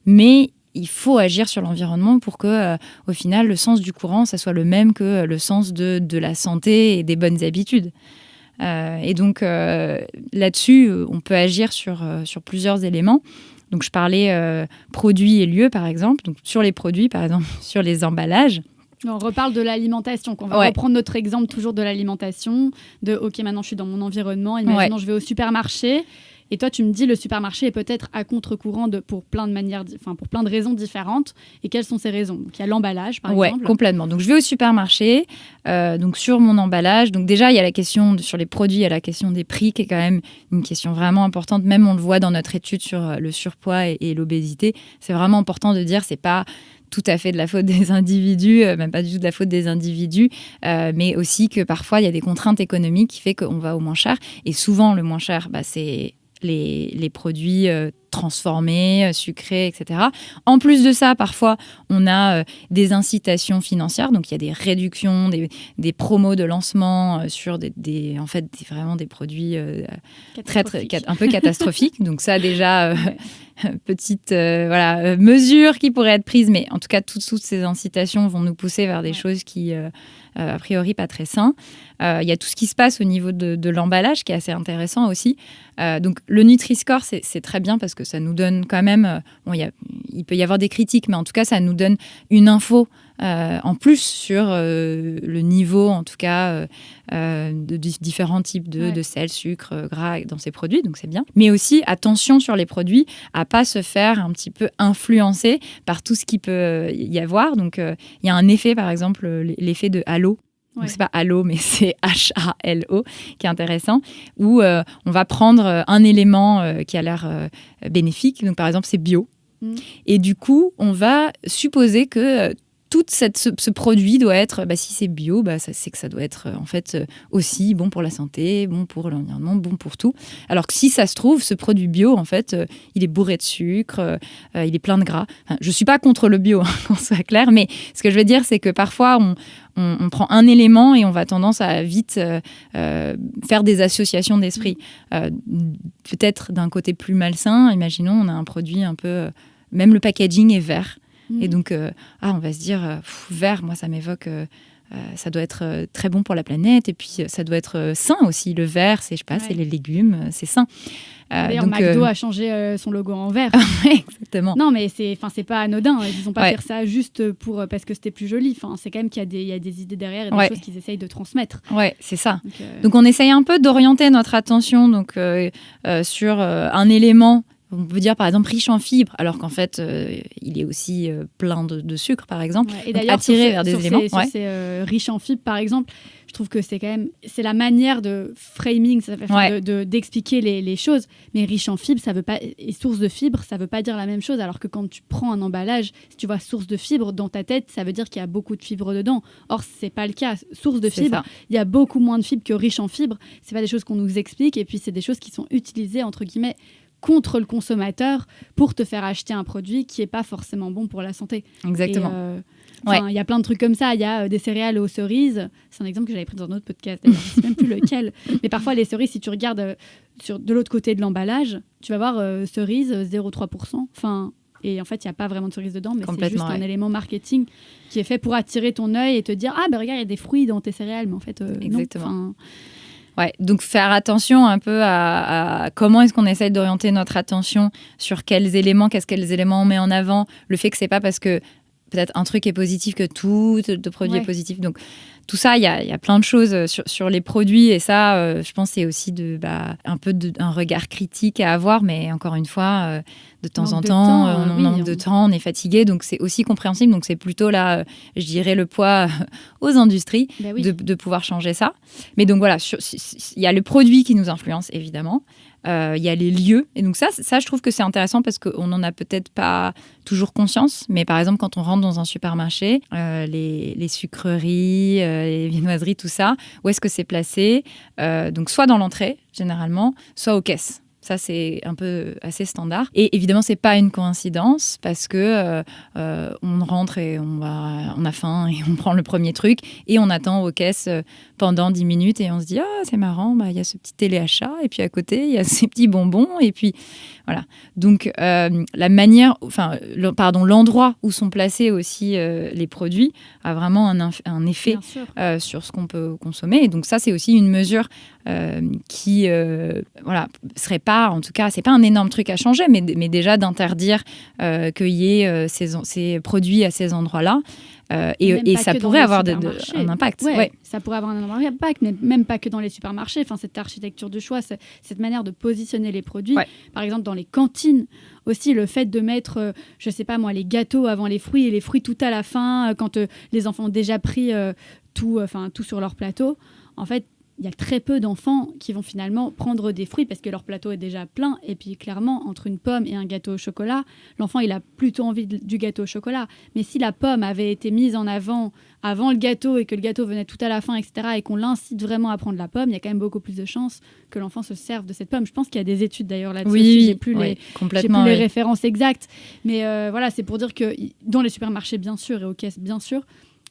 Mais il faut agir sur l'environnement pour que, au final, le sens du courant, ça soit le même que le sens de la santé et des bonnes habitudes. Et donc, là-dessus, on peut agir sur plusieurs éléments. Donc, je parlais produits et lieux, par exemple. Donc, sur les produits, par exemple, sur les emballages. On reparle de l'alimentation. On va reprendre notre exemple toujours de l'alimentation. OK, maintenant, je suis dans mon environnement. Imaginons, je vais au supermarché. Et toi, tu me dis, le supermarché est peut-être à contre-courant pour plein de raisons différentes. Et quelles sont ces raisons? Donc, il y a l'emballage, par exemple. Oui, complètement. Donc, je vais au supermarché. Donc, sur mon emballage, donc déjà, il y a la question, sur les produits, il y a la question des prix, qui est quand même une question vraiment importante. Même, on le voit dans notre étude sur le surpoids et l'obésité. C'est vraiment important de dire, c'est pas tout à fait de la faute des individus, même pas du tout de la faute des individus, mais aussi que parfois, il y a des contraintes économiques qui fait qu'on va au moins cher. Et souvent, le moins cher, c'est les produits transformés, sucrés, etc. En plus de ça, parfois, on a des incitations financières. Donc, il y a des réductions, des promos de lancement sur vraiment des produits un peu catastrophiques. Donc, ça, déjà, petite mesure qui pourrait être prise. Mais en tout cas, toutes ces incitations vont nous pousser vers des choses qui, a priori, pas très saines. Il y a tout ce qui se passe au niveau de l'emballage qui est assez intéressant aussi. Donc, le Nutri-Score, c'est très bien parce que ça nous donne quand même... il peut y avoir des critiques, mais en tout cas, ça nous donne une info en plus sur le niveau, en tout cas, de différents types de sel, sucre, gras dans ces produits. Donc, c'est bien. Mais aussi, attention sur les produits à pas se faire un petit peu influencer par tout ce qu'il peut y avoir. Donc, il y a un effet, par exemple, l'effet de halo. Donc, c'est pas halo, mais c'est H-A-L-O, qui est intéressant, où on va prendre un élément qui a l'air bénéfique. Donc, par exemple, c'est bio. Et du coup, on va supposer que tout ce produit doit être, si c'est bio, c'est que ça doit être en fait aussi bon pour la santé, bon pour l'environnement, bon pour tout. Alors que si ça se trouve, ce produit bio, en fait, il est bourré de sucre, il est plein de gras. Enfin, je ne suis pas contre le bio, qu'on soit clair, mais ce que je veux dire, c'est que parfois, on prend un élément et on va tendance à vite faire des associations d'esprit. Peut-être d'un côté plus malsain, imaginons, on a un produit un peu... même le packaging est vert. Et donc, on va se dire, vert, moi, ça m'évoque, ça doit être très bon pour la planète. Et puis, ça doit être sain aussi. Le vert, c'est, c'est les légumes, c'est sain. D'ailleurs, donc, McDo a changé son logo en vert. Exactement. Non, mais c'est pas anodin. Ils n'ont pas fait ça juste parce que c'était plus joli. C'est quand même qu'il y a des idées derrière et des choses qu'ils essayent de transmettre. Ouais, c'est ça. Donc, on essaye un peu d'orienter notre attention sur un élément. On peut dire par exemple riche en fibres, alors qu'en fait, il est aussi plein de sucre, par exemple. Et d'ailleurs, attiré vers des éléments. Sur ces riches en fibres, par exemple, je trouve que c'est la manière de framing, d'expliquer les choses. Mais riche en fibres, ça veut pas, et source de fibres, ça veut pas dire la même chose. Alors que quand tu prends un emballage, si tu vois source de fibres dans ta tête, ça veut dire qu'il y a beaucoup de fibres dedans. Or, c'est pas le cas. Source de fibres, il y a beaucoup moins de fibres que riche en fibres. C'est pas des choses qu'on nous explique, et puis c'est des choses qui sont utilisées entre guillemets contre le consommateur pour te faire acheter un produit qui n'est pas forcément bon pour la santé. Exactement. Il y a plein de trucs comme ça. Il y a des céréales aux cerises. C'est un exemple que j'avais pris dans un autre podcast. Je ne sais même plus lequel. Mais parfois, les cerises, si tu regardes de l'autre côté de l'emballage, tu vas voir cerises 0,3%. Et en fait, il n'y a pas vraiment de cerises dedans, mais c'est juste un élément marketing qui est fait pour attirer ton œil et te dire « Ah, regarde, il y a des fruits dans tes céréales. » Mais en fait, exactement. Non. Ouais, donc faire attention un peu à comment est-ce qu'on essaye d'orienter notre attention sur quels éléments on met en avant. Le fait que c'est pas parce que peut-être un truc est positif que tout le produit est positif. Donc tout ça, il y a plein de choses sur les produits et ça, je pense, c'est aussi un peu un regard critique à avoir. Mais encore une fois, de temps en temps, on manque de temps, on est fatigué, donc c'est aussi compréhensible. Donc c'est plutôt là, je dirais, le poids aux industries de pouvoir changer ça. Mais donc voilà, il y a le produit qui nous influence, évidemment. Il y a les lieux. Et donc ça, je trouve que c'est intéressant parce qu'on n'en a peut-être pas toujours conscience. Mais par exemple, quand on rentre dans un supermarché, les sucreries, les viennoiseries, tout ça, où est-ce que c'est placé ? Donc soit dans l'entrée, généralement, soit aux caisses. Ça, c'est un peu assez standard. Et évidemment, c'est pas une coïncidence parce que on rentre et on a faim et on prend le premier truc et on attend aux caisses pendant 10 minutes et on se dit « Ah, c'est marrant, il y a ce petit téléachat et puis à côté, il y a ces petits bonbons. » Et puis, voilà. Donc, l'endroit où sont placés aussi les produits a vraiment un effet sur ce qu'on peut consommer. Et donc, ça, c'est aussi une mesure qui serait pas, en tout cas, c'est pas un énorme truc à changer, mais déjà d'interdire qu'il y ait ces produits à ces endroits-là. Et ça pourrait avoir un impact. Ça pourrait avoir un impact, mais même pas que dans les supermarchés. Cette architecture de choix, cette manière de positionner les produits. Par exemple, dans les cantines aussi, le fait de mettre, je sais pas moi, les gâteaux avant les fruits et les fruits tout à la fin, quand les enfants ont déjà pris tout sur leur plateau. En fait, il y a très peu d'enfants qui vont finalement prendre des fruits parce que leur plateau est déjà plein. Et puis clairement, entre une pomme et un gâteau au chocolat, l'enfant, il a plutôt envie du gâteau au chocolat. Mais si la pomme avait été mise en avant le gâteau et que le gâteau venait tout à la fin, etc., et qu'on l'incite vraiment à prendre la pomme, il y a quand même beaucoup plus de chances que l'enfant se serve de cette pomme. Je pense qu'il y a des études d'ailleurs là-dessus. Oui, j'ai plus les références exactes. Mais c'est pour dire que dans les supermarchés, bien sûr, et aux caisses, bien sûr,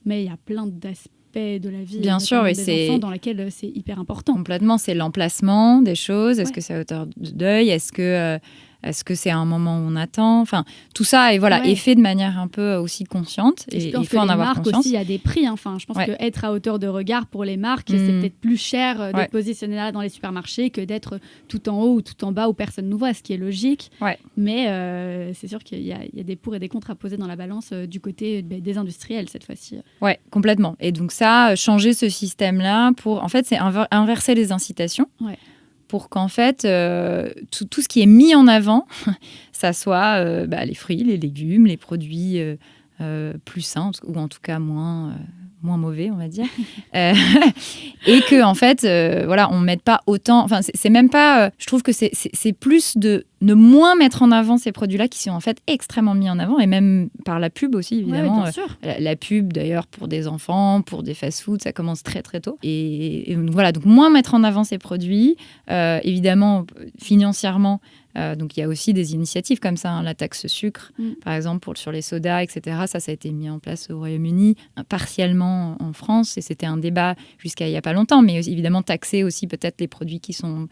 mais il y a plein d'aspects de la vie bien sûr, des enfants dans laquelle c'est hyper important. Complètement, c'est l'emplacement des choses. Est-ce que c'est à hauteur d'œil ? Est-ce que c'est à un moment où on attend ? Enfin, tout ça est fait de manière un peu aussi consciente. Et il faut en avoir conscience. Aussi, il y a des prix. Je pense qu'être à hauteur de regard pour les marques, c'est peut-être plus cher de positionner là dans les supermarchés que d'être tout en haut ou tout en bas où personne nous voit, ce qui est logique. Mais c'est sûr qu'il y a des pour et des contre à poser dans la balance du côté des industriels cette fois-ci. Oui, complètement. Et donc ça, changer ce système-là en fait, c'est inverser les incitations. Pour qu'en fait, tout ce qui est mis en avant, ça soit les fruits, les légumes, les produits plus sains, ou en tout cas moins mauvais, on va dire. Et que, en fait, on ne mette pas autant... Enfin, c'est même pas... je trouve que c'est plus de ne moins mettre en avant ces produits-là qui sont en fait extrêmement mis en avant, et même par la pub aussi, évidemment. Ouais, bien sûr. La pub, d'ailleurs, pour des enfants, pour des fast-foods, ça commence très, très tôt. Et voilà, donc moins mettre en avant ces produits. Évidemment, financièrement, donc il y a aussi des initiatives comme ça, la taxe sucre, par exemple, sur les sodas, etc. Ça a été mis en place au Royaume-Uni, partiellement en France, et c'était un débat jusqu'à il n'y a pas longtemps, mais évidemment taxer aussi peut-être les produits qui sont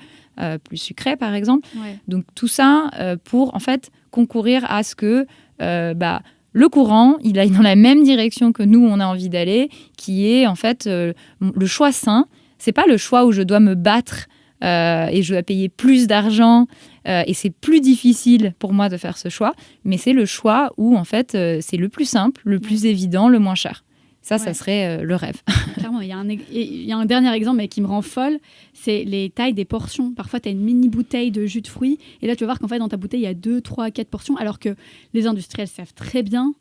plus sucrés, par exemple. Ouais. Donc tout ça pour, en fait, concourir à ce que le courant, il aille dans la même direction que nous, on a envie d'aller, qui est en fait le choix sain. C'est pas le choix où je dois me battre et je dois payer plus d'argent et c'est plus difficile pour moi de faire ce choix, mais c'est le choix où en fait c'est le plus simple, le plus évident, le moins cher. Ça serait le rêve. Clairement, il y a un dernier exemple mais qui me rend folle, c'est les tailles des portions. Parfois, tu as une mini bouteille de jus de fruits et là, tu vas voir qu'en fait, dans ta bouteille, il y a 2, 3, 4 portions, alors que les industriels savent très bien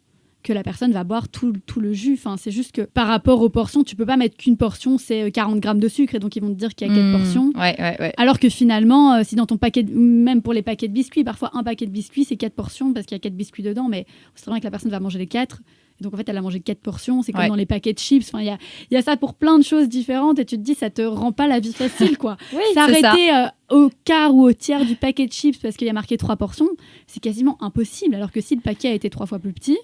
que la personne va boire tout le jus. Enfin, c'est juste que par rapport aux portions, tu peux pas mettre qu'une portion, c'est 40 grammes de sucre, et donc ils vont te dire qu'il y a 4 portions. Ouais. Alors que finalement, si dans ton paquet, même pour les paquets de biscuits, parfois un paquet de biscuits, c'est 4 portions parce qu'il y a 4 biscuits dedans, mais c'est vrai que la personne va manger les 4. Donc en fait, elle a mangé 4 portions. C'est comme dans les paquets de chips. Enfin, il y a ça pour plein de choses différentes, et tu te dis, ça te rend pas la vie facile, quoi. Oui, s'arrêter au quart ou au tiers du paquet de chips parce qu'il y a marqué 3 portions, c'est quasiment impossible. Alors que si le paquet a été 3 fois plus petit,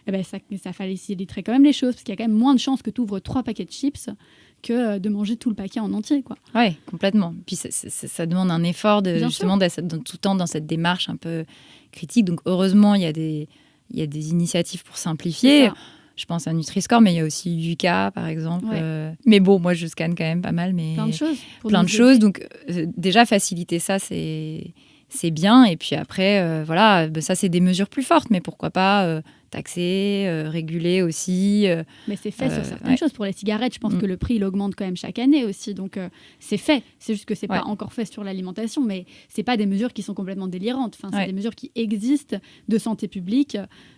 eh ben, ça faciliterait quand même les choses, parce qu'il y a quand même moins de chances que tu ouvres 3 paquets de chips que de manger tout le paquet en entier, quoi. Oui, complètement. Puis ça demande un effort justement d'être tout le temps dans cette démarche un peu critique. Donc heureusement, il y a des initiatives pour simplifier. Je pense à Nutri-Score, mais il y a aussi Yuka, par exemple. Ouais. Mais bon, moi, je scanne quand même pas mal. Mais plein de choses. Donc déjà, faciliter ça, c'est bien. Et puis après, ça, c'est des mesures plus fortes. Mais pourquoi pas taxer, réguler aussi. Mais c'est fait sur certaines choses. Pour les cigarettes, je pense que le prix, il augmente quand même chaque année aussi. Donc, c'est fait. C'est juste que c'est pas encore fait sur l'alimentation. Mais c'est pas des mesures qui sont complètement délirantes. Enfin, c'est des mesures qui existent de santé publique.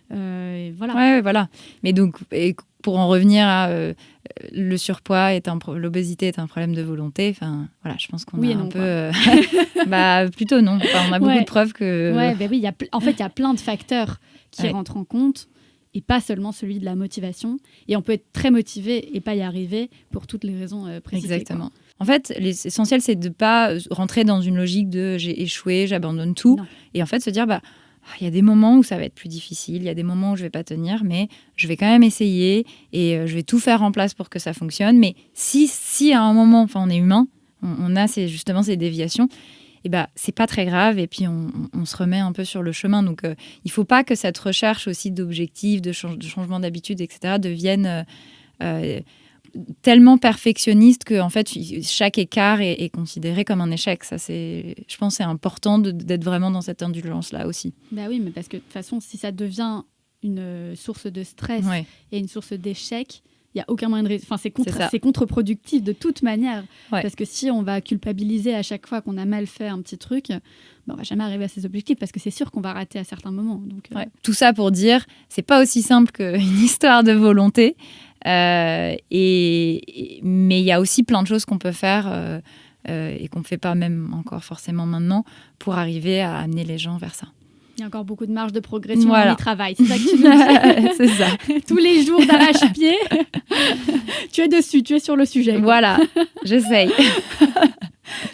Voilà. Mais donc, pour en revenir à le surpoids, l'obésité est un problème de volonté. Enfin, voilà, je pense qu'on a un peu... plutôt non. Enfin, on a beaucoup de preuves que... En fait, il y a plein de facteurs qui rentrent en compte, et pas seulement celui de la motivation. Et on peut être très motivé et pas y arriver pour toutes les raisons précisées. Exactement. Quoi. En fait, l'essentiel, c'est de ne pas rentrer dans une logique de « j'ai échoué, j'abandonne tout ». Et en fait, se dire... il y a des moments où ça va être plus difficile, il y a des moments où je ne vais pas tenir, mais je vais quand même essayer et je vais tout faire en place pour que ça fonctionne. Mais si à un moment, on est humain, on a justement ces déviations, et c'est pas très grave, et puis on se remet un peu sur le chemin. Donc il ne faut pas que cette recherche aussi d'objectifs, de changement d'habitude, etc., devienne tellement perfectionniste que en fait, chaque écart est considéré comme un échec. Ça, je pense que c'est important d'être vraiment dans cette indulgence-là aussi. Bah oui, mais parce que de toute façon, si ça devient une source de stress et une source d'échec, il n'y a aucun moyen de... Enfin, c'est contre-productif de toute manière. Ouais. Parce que si on va culpabiliser à chaque fois qu'on a mal fait un petit truc, on ne va jamais arriver à ses objectifs, parce que c'est sûr qu'on va rater à certains moments. Donc, Tout ça pour dire, c'est pas aussi simple qu'une histoire de volonté. Mais il y a aussi plein de choses qu'on peut faire et qu'on ne fait pas même encore forcément maintenant pour arriver à amener les gens vers ça. Il y a encore beaucoup de marge de progression dans le travail. C'est ça que tu nous dis. C'est ça. Tous les jours d'arrache-pied, tu es dessus, tu es sur le sujet. Quoi. Voilà, j'essaye.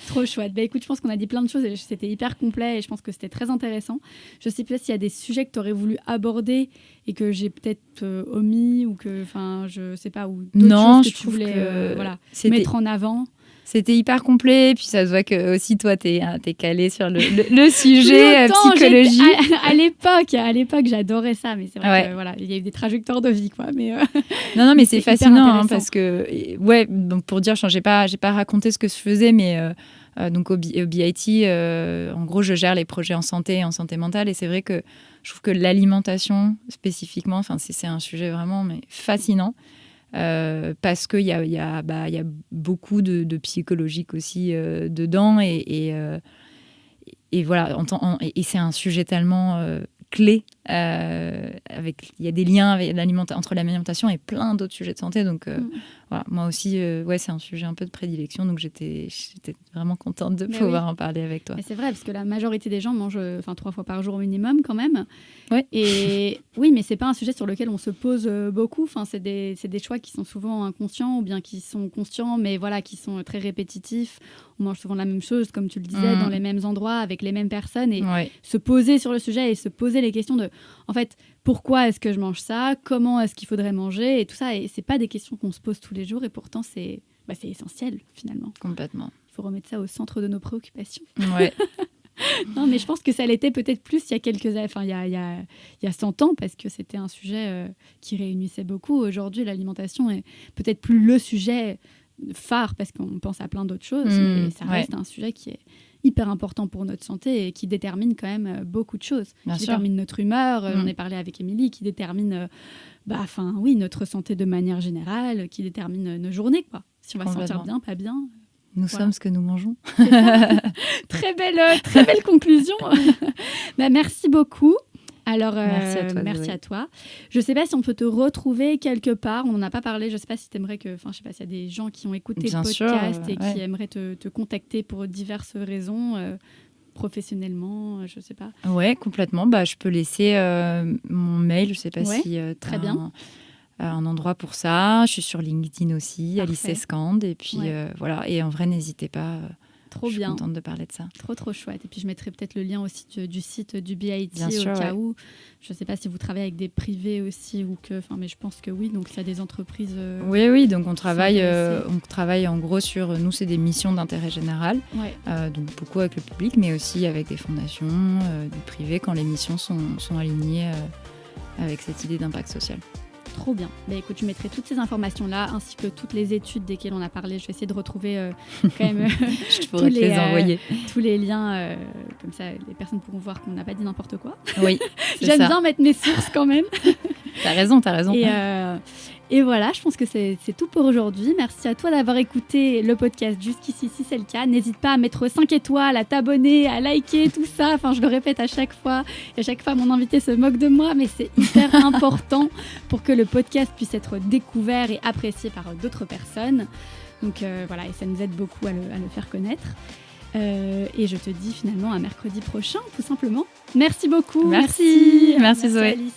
Trop chouette. Écoute, je pense qu'on a dit plein de choses et c'était hyper complet et je pense que c'était très intéressant. Je sais pas s'il y a des sujets que tu aurais voulu aborder et que j'ai peut-être omis ou que, je sais pas, ou d'autres choses que tu voulais mettre en avant. C'était hyper complet, puis ça se voit que aussi toi t'es calé sur le sujet psychologie. À l'époque, j'adorais ça, mais c'est vrai que il y a eu des trajectoires de vie, quoi. Mais non, mais c'est fascinant parce que donc pour dire, j'ai pas raconté ce que je faisais, mais donc au BIT, en gros, je gère les projets en santé mentale, et c'est vrai que je trouve que l'alimentation spécifiquement, c'est un sujet vraiment fascinant. Parce qu'il y a beaucoup de psychologique aussi dedans et voilà, et c'est un sujet tellement clé, il y a des liens entre l'alimentation et plein d'autres sujets de santé, donc voilà, moi aussi, c'est un sujet un peu de prédilection, donc j'étais vraiment contente de pouvoir en parler avec toi. Mais c'est vrai, parce que la majorité des gens mangent 3 fois par jour au minimum quand même. Ouais. Et oui, mais c'est pas un sujet sur lequel on se pose beaucoup. Enfin, c'est des choix qui sont souvent inconscients ou bien qui sont conscients, mais voilà, qui sont très répétitifs. On mange souvent la même chose, comme tu le disais, dans les mêmes endroits, avec les mêmes personnes. Et se poser sur le sujet et se poser les questions de, en fait, pourquoi est-ce que je mange ça? Comment est-ce qu'il faudrait manger? Et tout ça. Et c'est pas des questions qu'on se pose tous les jours. Et pourtant, c'est essentiel, finalement. Complètement. Il faut remettre ça au centre de nos préoccupations. Ouais. Non, mais je pense que ça l'était peut-être plus il y a quelques années, enfin il y a 100 ans, parce que c'était un sujet qui réunissait beaucoup. Aujourd'hui, l'alimentation est peut-être plus le sujet phare, parce qu'on pense à plein d'autres choses, mais ça reste un sujet qui est hyper important pour notre santé et qui détermine quand même beaucoup de choses. Qui détermine notre humeur, j'en ai parlé avec Émilie, qui détermine notre santé de manière générale, qui détermine nos journées, quoi. Si on va se sentir bien, pas bien. Nous sommes ce que nous mangeons. C'est ça. Très belle conclusion. Merci beaucoup. Alors, merci à toi. Je ne sais pas si on peut te retrouver quelque part. On n'en a pas parlé. Je ne sais pas si tu aimerais que... Enfin, je sais pas s'il y a des gens qui ont écouté le podcast et qui aimeraient te contacter pour diverses raisons, professionnellement, je ne sais pas. Ouais, complètement. Je peux laisser mon mail. Je ne sais pas si très bien. Un endroit pour ça. Je suis sur LinkedIn aussi, Alice Escande. Et puis voilà. Et en vrai, n'hésitez pas. Trop je suis bien. contente de parler de ça. Trop chouette. Et puis je mettrai peut-être le lien aussi du site du BIT au cas où. Je ne sais pas si vous travaillez avec des privés aussi ou que. Enfin, mais je pense que oui. Donc il y a des entreprises. Oui. Donc on travaille en gros sur. Nous, c'est des missions d'intérêt général. Donc beaucoup avec le public, mais aussi avec des fondations, du privé quand les missions sont alignées avec cette idée d'impact social. Trop bien. Écoute, je mettrai toutes ces informations-là, ainsi que toutes les études desquelles on a parlé. Je vais essayer de retrouver quand même je pourrais te les envoyer. Tous les liens. Comme ça, les personnes pourront voir qu'on n'a pas dit n'importe quoi. Oui, J'aime bien mettre mes sources quand même. T'as raison. Et voilà, je pense que c'est tout pour aujourd'hui. Merci à toi d'avoir écouté le podcast jusqu'ici, si c'est le cas. N'hésite pas à mettre 5 étoiles, à t'abonner, à liker, tout ça. Enfin, je le répète à chaque fois. Et à chaque fois, mon invité se moque de moi, mais c'est hyper important pour que le podcast puisse être découvert et apprécié par d'autres personnes. Donc voilà, et ça nous aide beaucoup à le faire connaître. Et je te dis finalement à mercredi prochain, tout simplement. Merci beaucoup. Merci Merci Zoé. Alice.